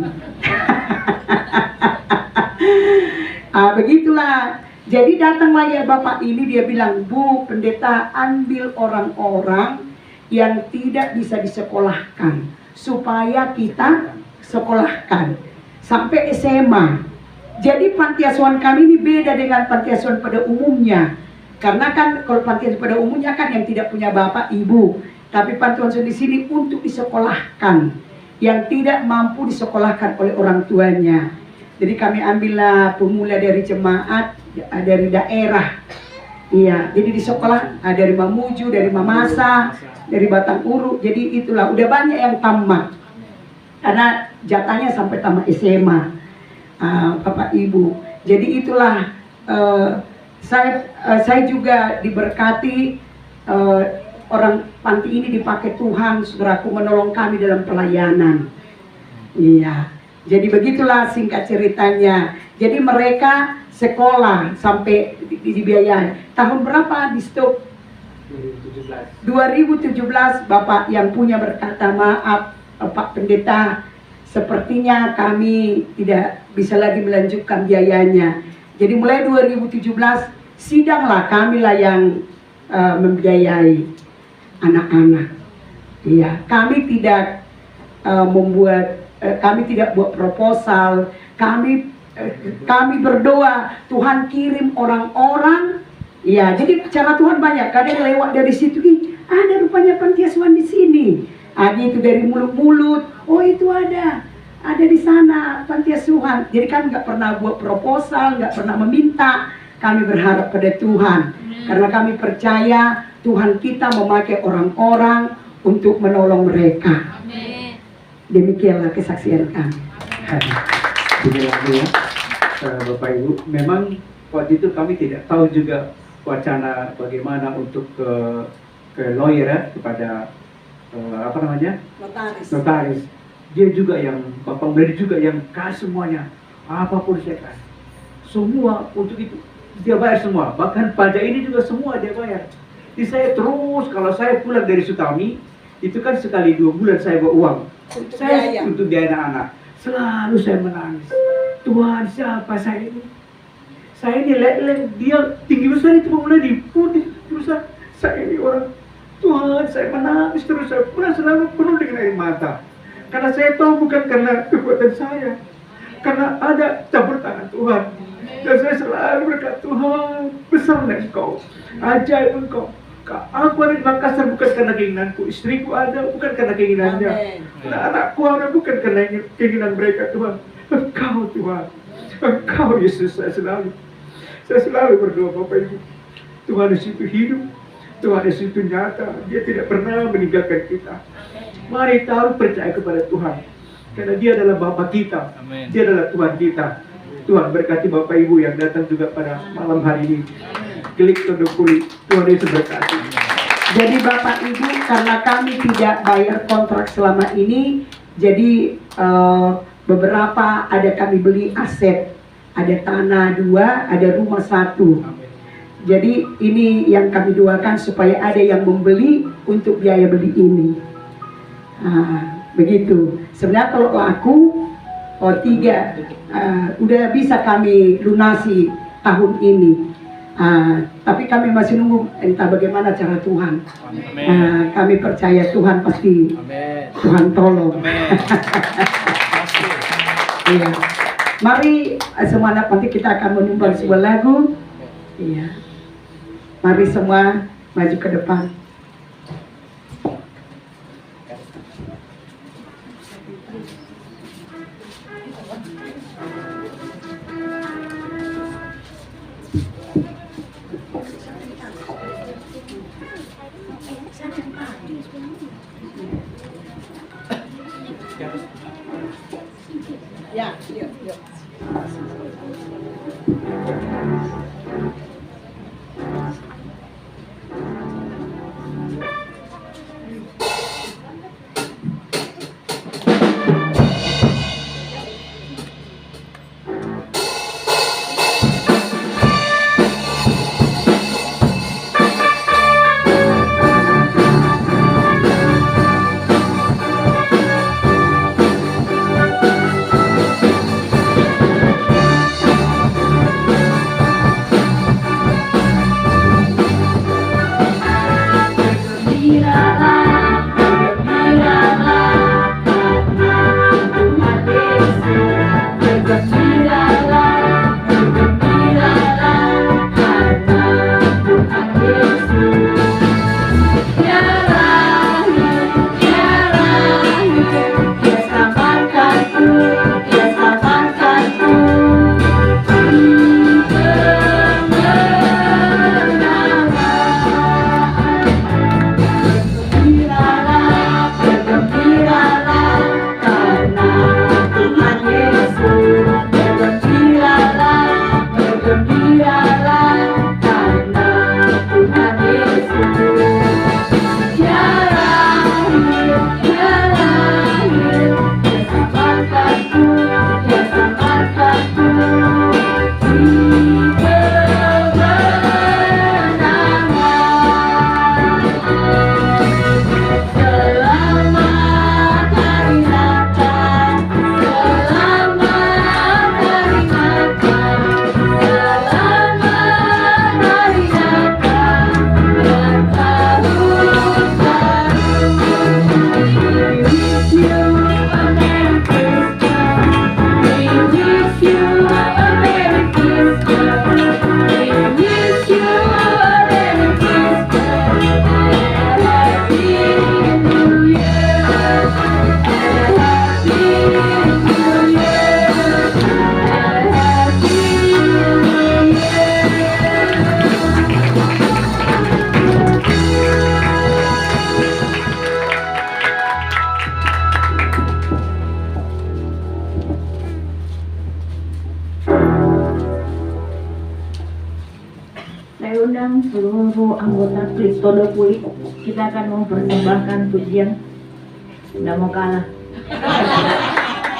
Begitulah. Jadi datang lagi Bapak ini, dia bilang, Bu Pendeta, ambil orang-orang yang tidak bisa disekolahkan supaya kita sekolahkan sampai SMA. Jadi panti asuhan kami ini beda dengan panti asuhan pada umumnya. Karena kan kalau panti asuhan pada umumnya kan yang tidak punya bapak ibu. Tapi panti asuhan di sini untuk disekolahkan yang tidak mampu disekolahkan oleh orang tuanya. Jadi kami ambillah pemula dari jemaat, dari daerah. Iya, jadi di sekolah dari Mamuju, dari Mamasa, dari Batang Uru. Jadi itulah udah banyak yang tamat. Karena jatahnya sampai tamat SMA, Bapak Ibu. Jadi itulah saya juga diberkati, orang panti ini dipakai Tuhan, saudaraku, menolong kami dalam pelayanan. Iya. Jadi begitulah singkat ceritanya. Jadi mereka sekolah sampai dibiayai. Tahun berapa di stop? 2017 Bapak yang punya berkata, maaf Pak Pendeta, sepertinya kami tidak bisa lagi melanjutkan biayanya. Jadi mulai 2017 sidanglah kamilah yang membiayai anak-anak. Iya, kami tidak kami tidak buat proposal. Kami berdoa, Tuhan kirim orang-orang. Ya, jadi cara Tuhan banyak. Kadang lewat dari situ, ada rupanya panti asuhan di sini. Itu dari mulut-mulut. Oh itu ada di sana panti asuhan. Jadi kami nggak pernah buat proposal, nggak pernah meminta. Kami berharap pada Tuhan, karena kami percaya Tuhan kita memakai orang-orang untuk menolong mereka. Demikianlah kesaksian kami. Ya, Bapak Ibu, memang waktu itu kami tidak tahu juga wacana bagaimana untuk ke lawyer ya, kepada notaris. Dia juga yang Bapak Meri juga yang kasih semuanya, apapun saya kasih. Semua untuk itu dia bayar semua, bahkan pajak ini juga semua dia bayar. Jadi saya terus kalau saya pulang dari Sutami itu kan sekali 2 bulan saya bawa uang. Saya untuk biaya anak-anak. Selalu saya menangis. Tuhan, siapa saya ini? Saya ini dia tinggi besar itu mulai diputih terus saya ini orang. Tuhan, saya menangis terus, saya pernah selalu penuh dengan air mata. Karena saya tahu bukan karena kekuatan saya, karena ada campur tangan Tuhan. Dan saya selalu berkata, Tuhan, besarlah Engkau, ajaib Engkau. Aku ada di Makassar bukan karena keinginanku, istriku ada bukan karena keinginannya, anak-anakku ada bukan karena keinginan mereka, Tuhan. Engkau Tuhan, Engkau Yesus. Saya selalu berdoa Bapak Ibu, Tuhan Yesus itu hidup, Tuhan Yesus itu nyata, Dia tidak pernah meninggalkan kita. Mari taruh percaya kepada Tuhan, karena Dia adalah Bapa kita, Dia adalah Tuhan kita. Tuhan berkati Bapak Ibu yang datang juga pada malam hari ini. Klik Todo Kulit. Tuhan Yesus berkati. Jadi Bapak Ibu, karena kami tidak bayar kontrak selama ini, jadi beberapa ada kami beli aset, ada tanah 2, ada rumah 1. Jadi ini yang kami doakan supaya ada yang membeli untuk biaya beli ini. Begitu. Sebenarnya kalau laku 3 udah bisa kami lunasi tahun ini. Tapi kami masih nunggu entah bagaimana cara Tuhan. Kami percaya Tuhan pasti. Tuhan tolong. Iya. Mari semua anak nanti kita akan menyumbang sebuah lagu. Iya. Mari semua maju ke depan. Ya, yuk. Seluruh anggota Klik Todo Kulit, kita akan mempersembahkan pujian. Nggak mau kalah.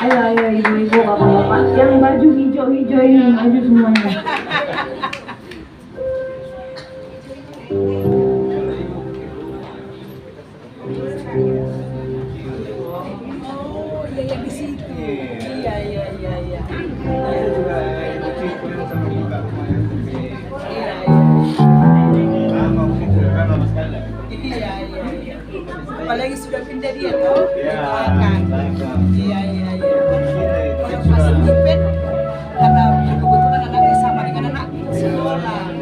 Ayo ibu-ibu, bapak-bapak, yang baju hijau-hijau ini maju semuanya. Apalagi sudah pindah dia tuh, iya. Kalau masih nyipet, karena kebetulan anaknya sama dengan anak sekolah.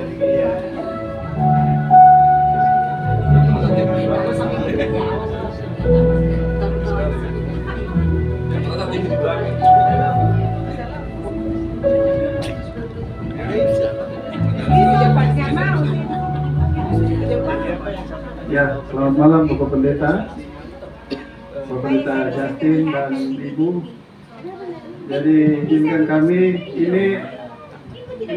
Ya, selamat malam Bapak Pendeta, Bapak Pendeta Justin dan Ibu. Jadi izinkan kami ini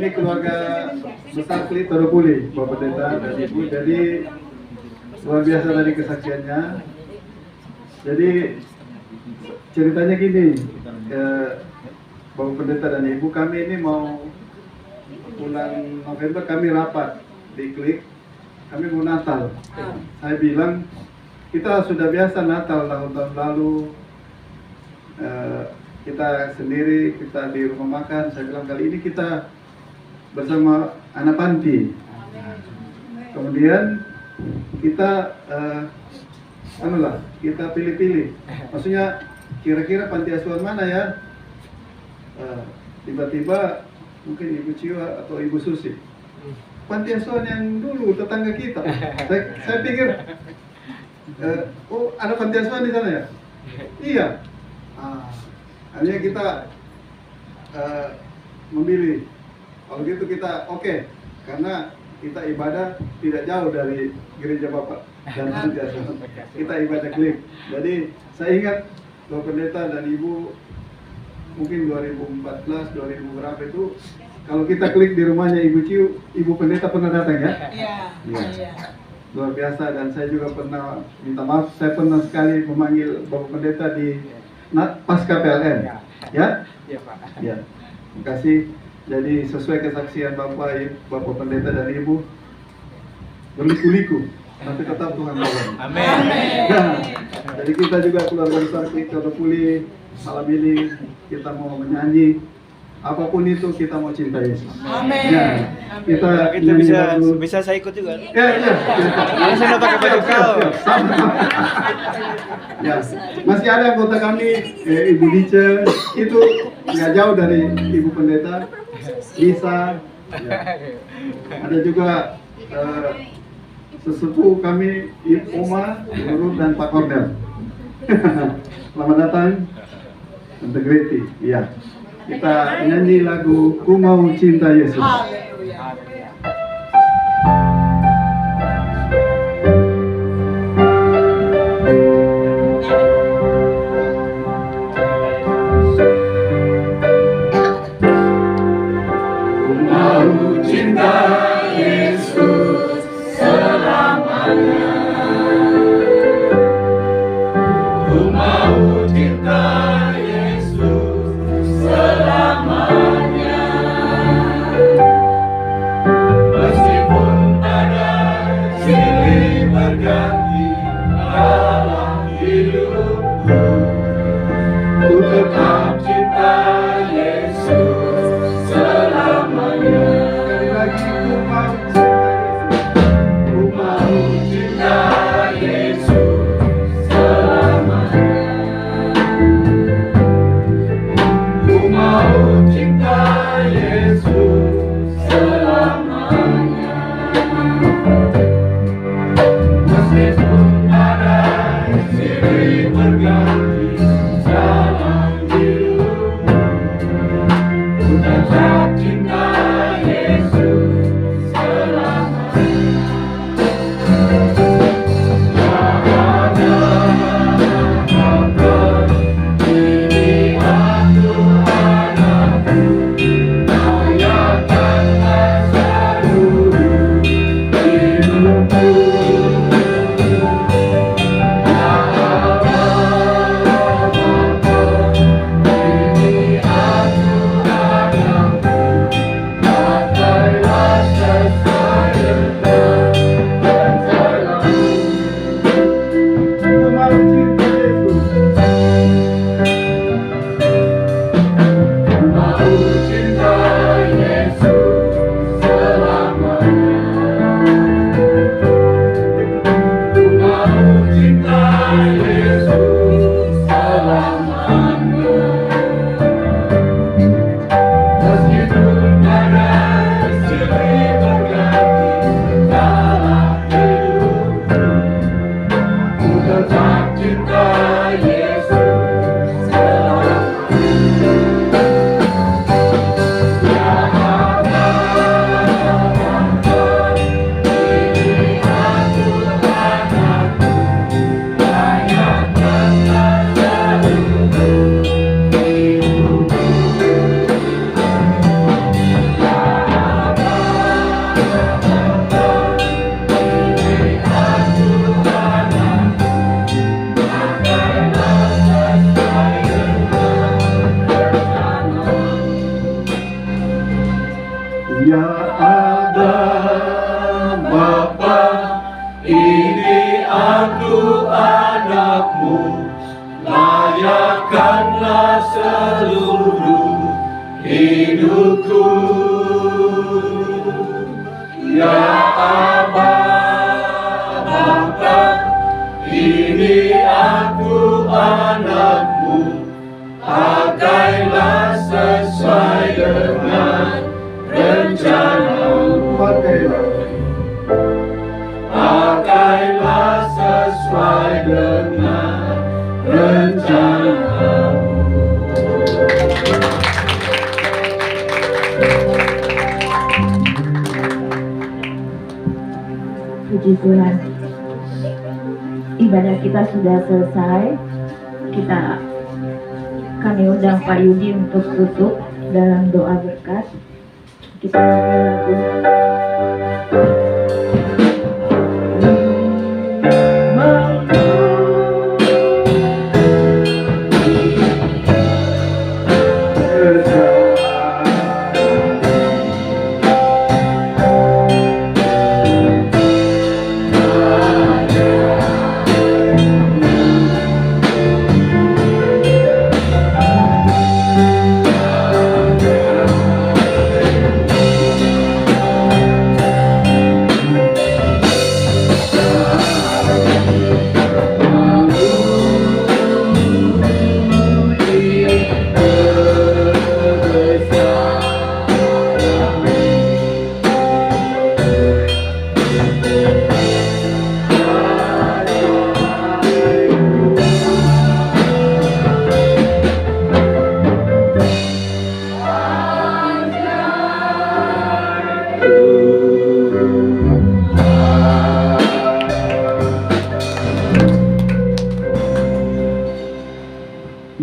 keluarga besar Klit Todopuli, Bapak Pendeta dan Ibu. Jadi luar biasa dari kesaksiannya. Jadi ceritanya gini, Bapak Pendeta dan Ibu, kami ini mau bulan November kami rapat di Klik, kami mau Natal. Saya bilang kita sudah biasa Natal tahun-tahun lalu, kita sendiri, kita di rumah makan. Saya bilang kali ini kita bersama anak panti. Kemudian kita kita pilih-pilih. Maksudnya kira-kira panti asuhan mana ya? Tiba-tiba mungkin Ibu Ciwa atau Ibu Susi. Panti asuhan yang dulu tetangga kita. Saya pikir, oh ada panti asuhan di sana ya? Iya. Hanya kita memilih. Kalau gitu kita oke, karena kita ibadah tidak jauh dari gereja Bapak dan panti asuhan. Kita ibadah Klik. Jadi saya ingat Bapak Pendeta dan Ibu mungkin 2014, 2000 berapa itu, kalau kita Klik di rumahnya Ibu Ciu, Ibu Pendeta pernah datang ya? Iya. Luar biasa. Dan saya juga pernah minta maaf, saya pernah sekali memanggil Bapak Pendeta di pasca PLN. Ya? Iya Pak. Ya. Terima kasih. Jadi sesuai kesaksian Bapak Pendeta dan Ibu, berliku-liku, tapi tetap Tuhan tolong. Amin. Nah, jadi kita juga keluarga besar Klik Todopuli, malam ini kita mau menyanyi. Apapun itu kita mau cinta Yesus. Amin. Ya, kita bisa saya ikut juga. Ya. Saya pakai baju kau. Ya, masih ada anggota kami, Ibu Dice, itu nggak jauh dari Ibu Pendeta, Lisa. Ya. Ada juga sesepuh kami, Ibu Oma, Nurul dan Pak Kornel. Selamat datang, Integrity. Ya. Kita nyanyi lagu Ku Mau Cinta Yesus. Ku mau cinta Yesus selamanya. Ku mau cinta selamanya, meskipun pada silih berganti dalam hidupku, ku tetap cinta Yesus selamanya. Sekali lagi ku mau cinta Aba, Bapa, ini aku anakmu, layakkanlah seluruh hidupku. Ya Aba, Bapa, ini aku anakmu, pakailah sesuai dengan rencanamu. Pakailah sesuai dengan rencanamu. Puji Tuhan. Ibadah kita sudah selesai. Kami undang Pak Yudi untuk tutup dalam doa berkat. Kita lagu.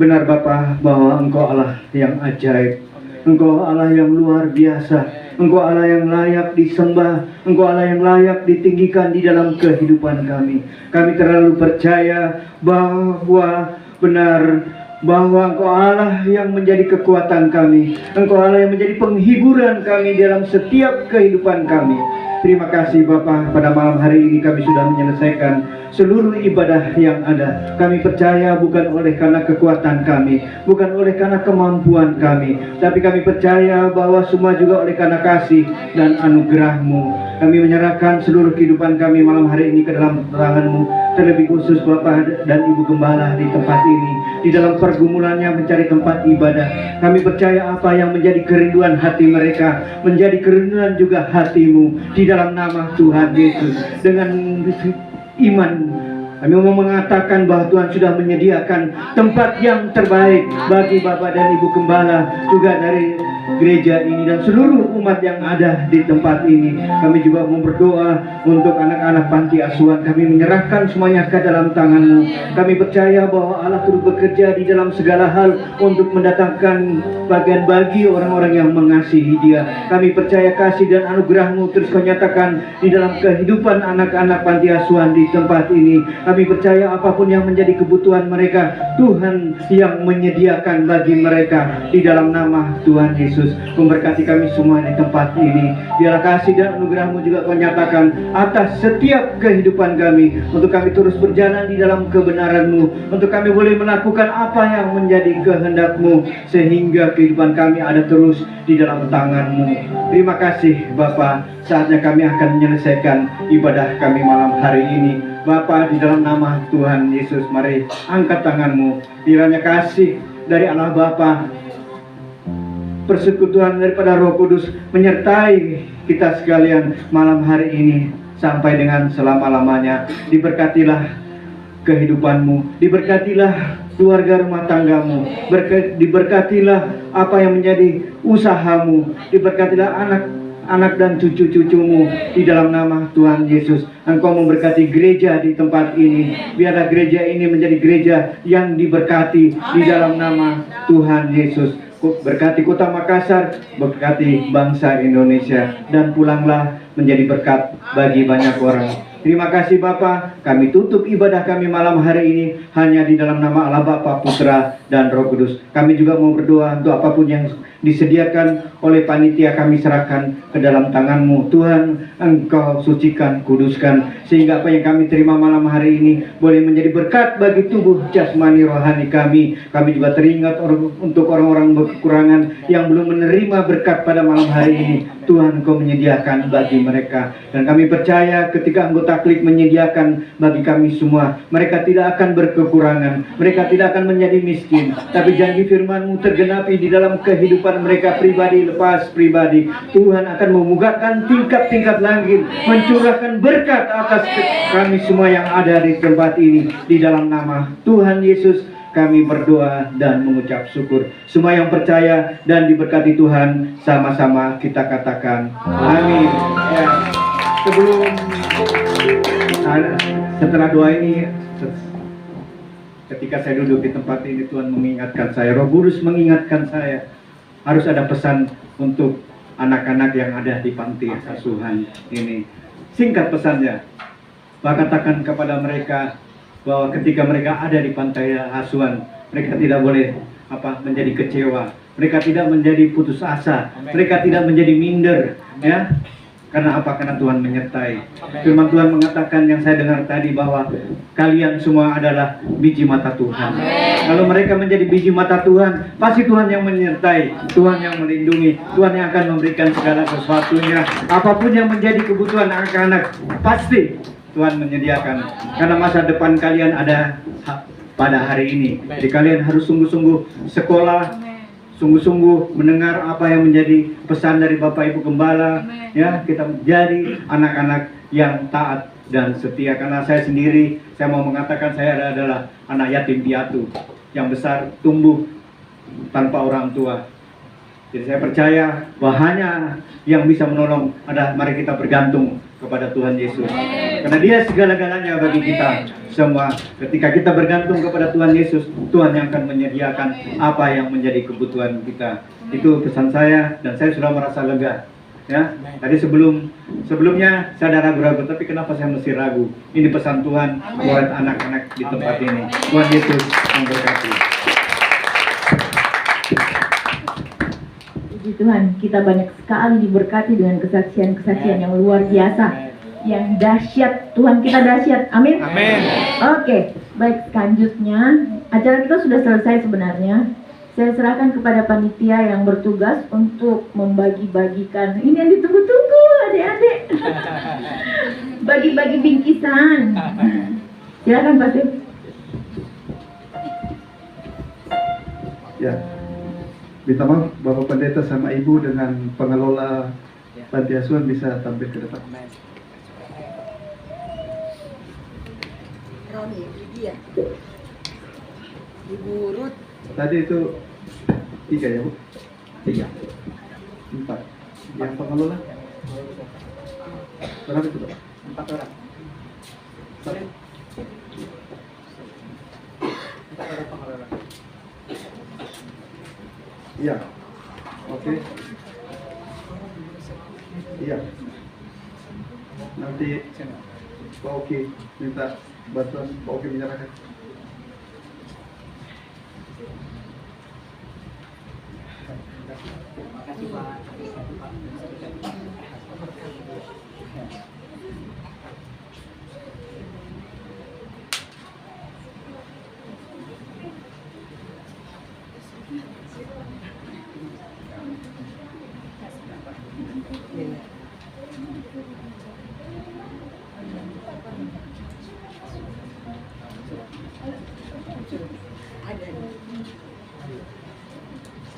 Benar Bapa bahwa Engkau Allah yang ajaib, Engkau Allah yang luar biasa, Engkau Allah yang layak disembah, Engkau Allah yang layak ditinggikan di dalam kehidupan kami. Kami terlalu percaya bahwa bahwa Engkau Allah yang menjadi kekuatan kami, Engkau Allah yang menjadi penghiburan kami dalam setiap kehidupan kami. Terima kasih Bapa, pada malam hari ini kami sudah menyelesaikan seluruh ibadah yang ada. Kami percaya bukan oleh karena kekuatan kami, bukan oleh karena kemampuan kami, tapi kami percaya bahwa semua juga oleh karena kasih dan anugerah-Mu. Kami menyerahkan seluruh kehidupan kami malam hari ini ke dalam tangan-Mu, terlebih khusus Bapa dan Ibu Gembala di tempat ini, di dalam pergumulannya mencari tempat ibadah. Kami percaya apa yang menjadi kerinduan hati mereka menjadi kerinduan juga hati-Mu. Di dalam nama Tuhan Yesus, dengan iman kami mau mengatakan bahwa Tuhan sudah menyediakan tempat yang terbaik bagi Bapak dan Ibu Gembala, juga dari gereja ini dan seluruh umat yang ada di tempat ini. Kami juga mau berdoa untuk anak-anak panti asuhan. Kami menyerahkan semuanya ke dalam tangan-Mu. Kami percaya bahwa Allah turut bekerja di dalam segala hal untuk mendatangkan bagian bagi orang-orang yang mengasihi Dia. Kami percaya kasih dan anugerah-Mu terus Kau nyatakan di dalam kehidupan anak-anak panti asuhan di tempat ini. Kami percaya apapun yang menjadi kebutuhan mereka, Tuhan yang menyediakan bagi mereka. Di dalam nama Tuhan Yesus, memberkati kami semua di tempat ini. Biarlah kasih dan anugerah-Mu juga Kau nyatakan atas setiap kehidupan kami, untuk kami terus berjalan di dalam kebenaran-Mu, untuk kami boleh melakukan apa yang menjadi kehendak-Mu, sehingga kehidupan kami ada terus di dalam tangan-Mu. Terima kasih Bapa. Saatnya kami akan menyelesaikan ibadah kami malam hari ini. Bapa, di dalam nama Tuhan Yesus, mari angkat tangan-Mu. Kiranya kasih dari Allah Bapa, persekutuan daripada Roh Kudus menyertai kita sekalian malam hari ini sampai dengan selama-lamanya. Diberkatilah kehidupan-Mu, diberkatilah keluarga rumah tangga-Mu, diberkatilah apa yang menjadi usaha-Mu, diberkatilah anak dan cucu-cucumu di dalam nama Tuhan Yesus. Engkau memberkati gereja di tempat ini. Biarlah gereja ini menjadi gereja yang diberkati di dalam nama Tuhan Yesus. Berkati kota Makassar, berkati bangsa Indonesia, dan pulanglah menjadi berkat bagi banyak orang. Terima kasih Bapa, kami tutup ibadah kami malam hari ini hanya di dalam nama Allah Bapa, Putra, dan Roh Kudus. Kami juga mau berdoa untuk apapun yang disediakan oleh panitia kami serahkan ke dalam tangan-Mu. Tuhan, Engkau sucikan, kuduskan, sehingga apa yang kami terima malam hari ini boleh menjadi berkat bagi tubuh jasmani rohani kami. Kami juga teringat untuk orang-orang berkekurangan yang belum menerima berkat pada malam hari ini. Tuhan, Engkau menyediakan bagi mereka. Dan kami percaya ketika anggota klik menyediakan bagi kami semua, mereka tidak akan berkekurangan, mereka tidak akan menjadi miskin, tapi janji firman-Mu tergenapi di dalam kehidupan mereka pribadi lepas pribadi. Tuhan akan memugahkan tingkat-tingkat langit, mencurahkan berkat atas kami semua yang ada di tempat ini. Di dalam nama Tuhan Yesus kami berdoa dan mengucap syukur. Semua yang percaya dan diberkati Tuhan, sama-sama kita katakan amin. Ya. Setelah doa ini, ketika saya duduk di tempat ini, Tuhan mengingatkan saya, Roh Kudus mengingatkan saya, harus ada pesan untuk anak-anak yang ada di panti asuhan ini. Singkat pesannya, katakan kepada mereka bahwa ketika mereka ada di pantai asuhan, mereka tidak boleh menjadi kecewa, mereka tidak menjadi putus asa, mereka tidak menjadi minder, ya. Karena apa? Karena Tuhan menyertai. Firman Tuhan mengatakan yang saya dengar tadi bahwa kalian semua adalah biji mata Tuhan. Kalau mereka menjadi biji mata Tuhan, pasti Tuhan yang menyertai, Tuhan yang melindungi, Tuhan yang akan memberikan segala sesuatunya. Apapun yang menjadi kebutuhan anak-anak, pasti Tuhan menyediakan. Karena masa depan kalian ada pada hari ini. Jadi kalian harus sungguh-sungguh sekolah, sungguh-sungguh mendengar apa yang menjadi pesan dari Bapak Ibu Gembala. Ya, kita menjadi anak-anak yang taat dan setia. Karena saya sendiri, saya mau mengatakan saya adalah anak yatim piatu yang besar tumbuh tanpa orang tua. Jadi saya percaya bahwa hanya yang bisa menolong adalah mari kita bergantung kepada Tuhan Yesus. Karena Dia segala-galanya bagi kita semua. Ketika kita bergantung kepada Tuhan Yesus, Tuhan yang akan menyediakan apa yang menjadi kebutuhan kita. Itu pesan saya dan saya sudah merasa lega. Ya, tadi sebelumnya saya ada ragu-ragu, tapi kenapa saya mesti ragu? Ini pesan Tuhan buat anak-anak di tempat ini. Tuhan Yesus memberkati. Puji Tuhan, kita banyak sekali diberkati dengan kesaksian-kesaksian yang luar biasa, yang dahsyat. Tuhan kita dahsyat, amin. Amin. Oke, baik, selanjutnya acara kita sudah selesai sebenarnya. Saya serahkan kepada panitia yang bertugas untuk membagi-bagikan ini yang ditunggu-tunggu, adik-adik. Bagi-bagi bingkisan. Silakan Pak Sim. Ya, minta maaf Bapak Pendeta sama Ibu dengan pengelola panti asuhan bisa tampil ke depan. Roni, Lydia, Ibu Ruth. Tadi itu 3 ya Bu? 3, 4. Yang pengelola? Berapa itu Pak? 4 orang. 4 orang pengelola. Iya. Oke. Iya. Nanti Pak Oki minta bantuan, Pak Oki menyerahkan.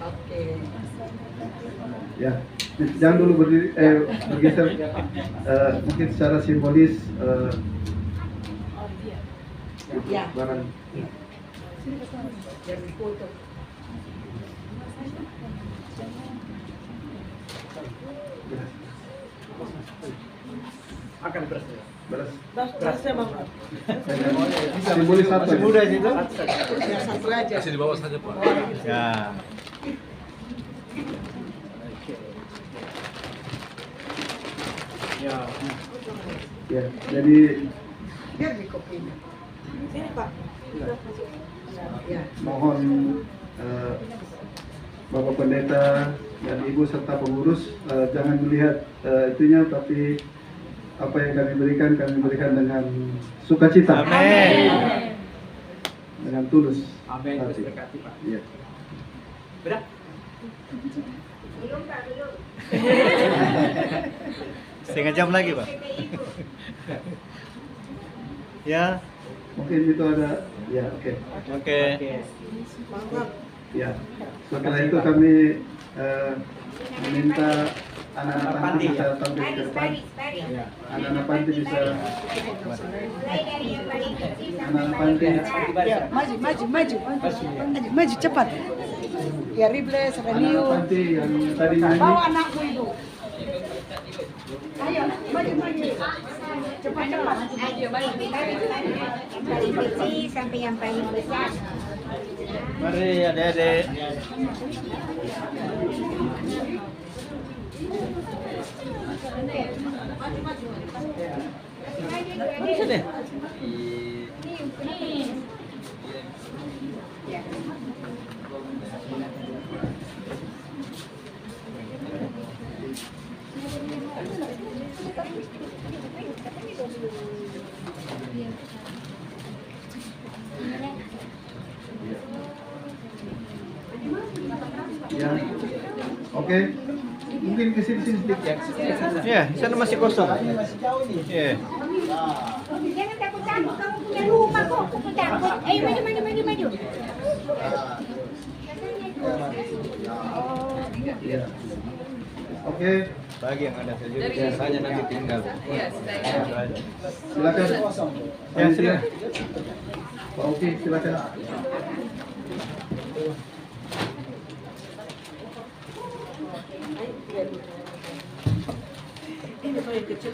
Oke. Ya, jangan dulu berdiri, bergeser. Mungkin secara simbolis Ya. barang. Jadi foto. Akan beras. Berasnya Bang. Simbolis apa? Masih muda sih itu. Satu aja. Kasih di bawah saja Pak. Ya. Ya. Ya, jadi Biar di kopinya. Ya. mohon Bapak Pendeta dan Ibu serta pengurus jangan melihat itunya, tapi apa yang kami berikan dengan sukacita. Amin. Dengan tulus. Amin. hati. Terus berkati, Pak. Iya. Berak. Setengah jam lagi, Pak. Ya, Mungkin itu ada. Ya, oke. oke. Ya. Setelah itu kami meminta anak-anak panti bisa tampil ke depan. Anak-anak panti bisa. Anak-anak panti. Ya, maju cepat. Ya, Ribles, Anak-anak Renio. panti yang tadi nyanyi. Bawa anakmu itu. Ayo, maju. Cepat. Paling kecil sampai yang paling besar. Mari adik-adik. Ya. Oke. Mungkin ke sini sedikit. Ya, di sana masih kosong. Ya. Jangan takut-takut, kamu punya rumah kok, kamu takut. Ayo maju. Ya. Oke. Bagi yang ada saja, biasanya nanti tinggal. Silakan. Ya, silakan. Pak Oki, silakan.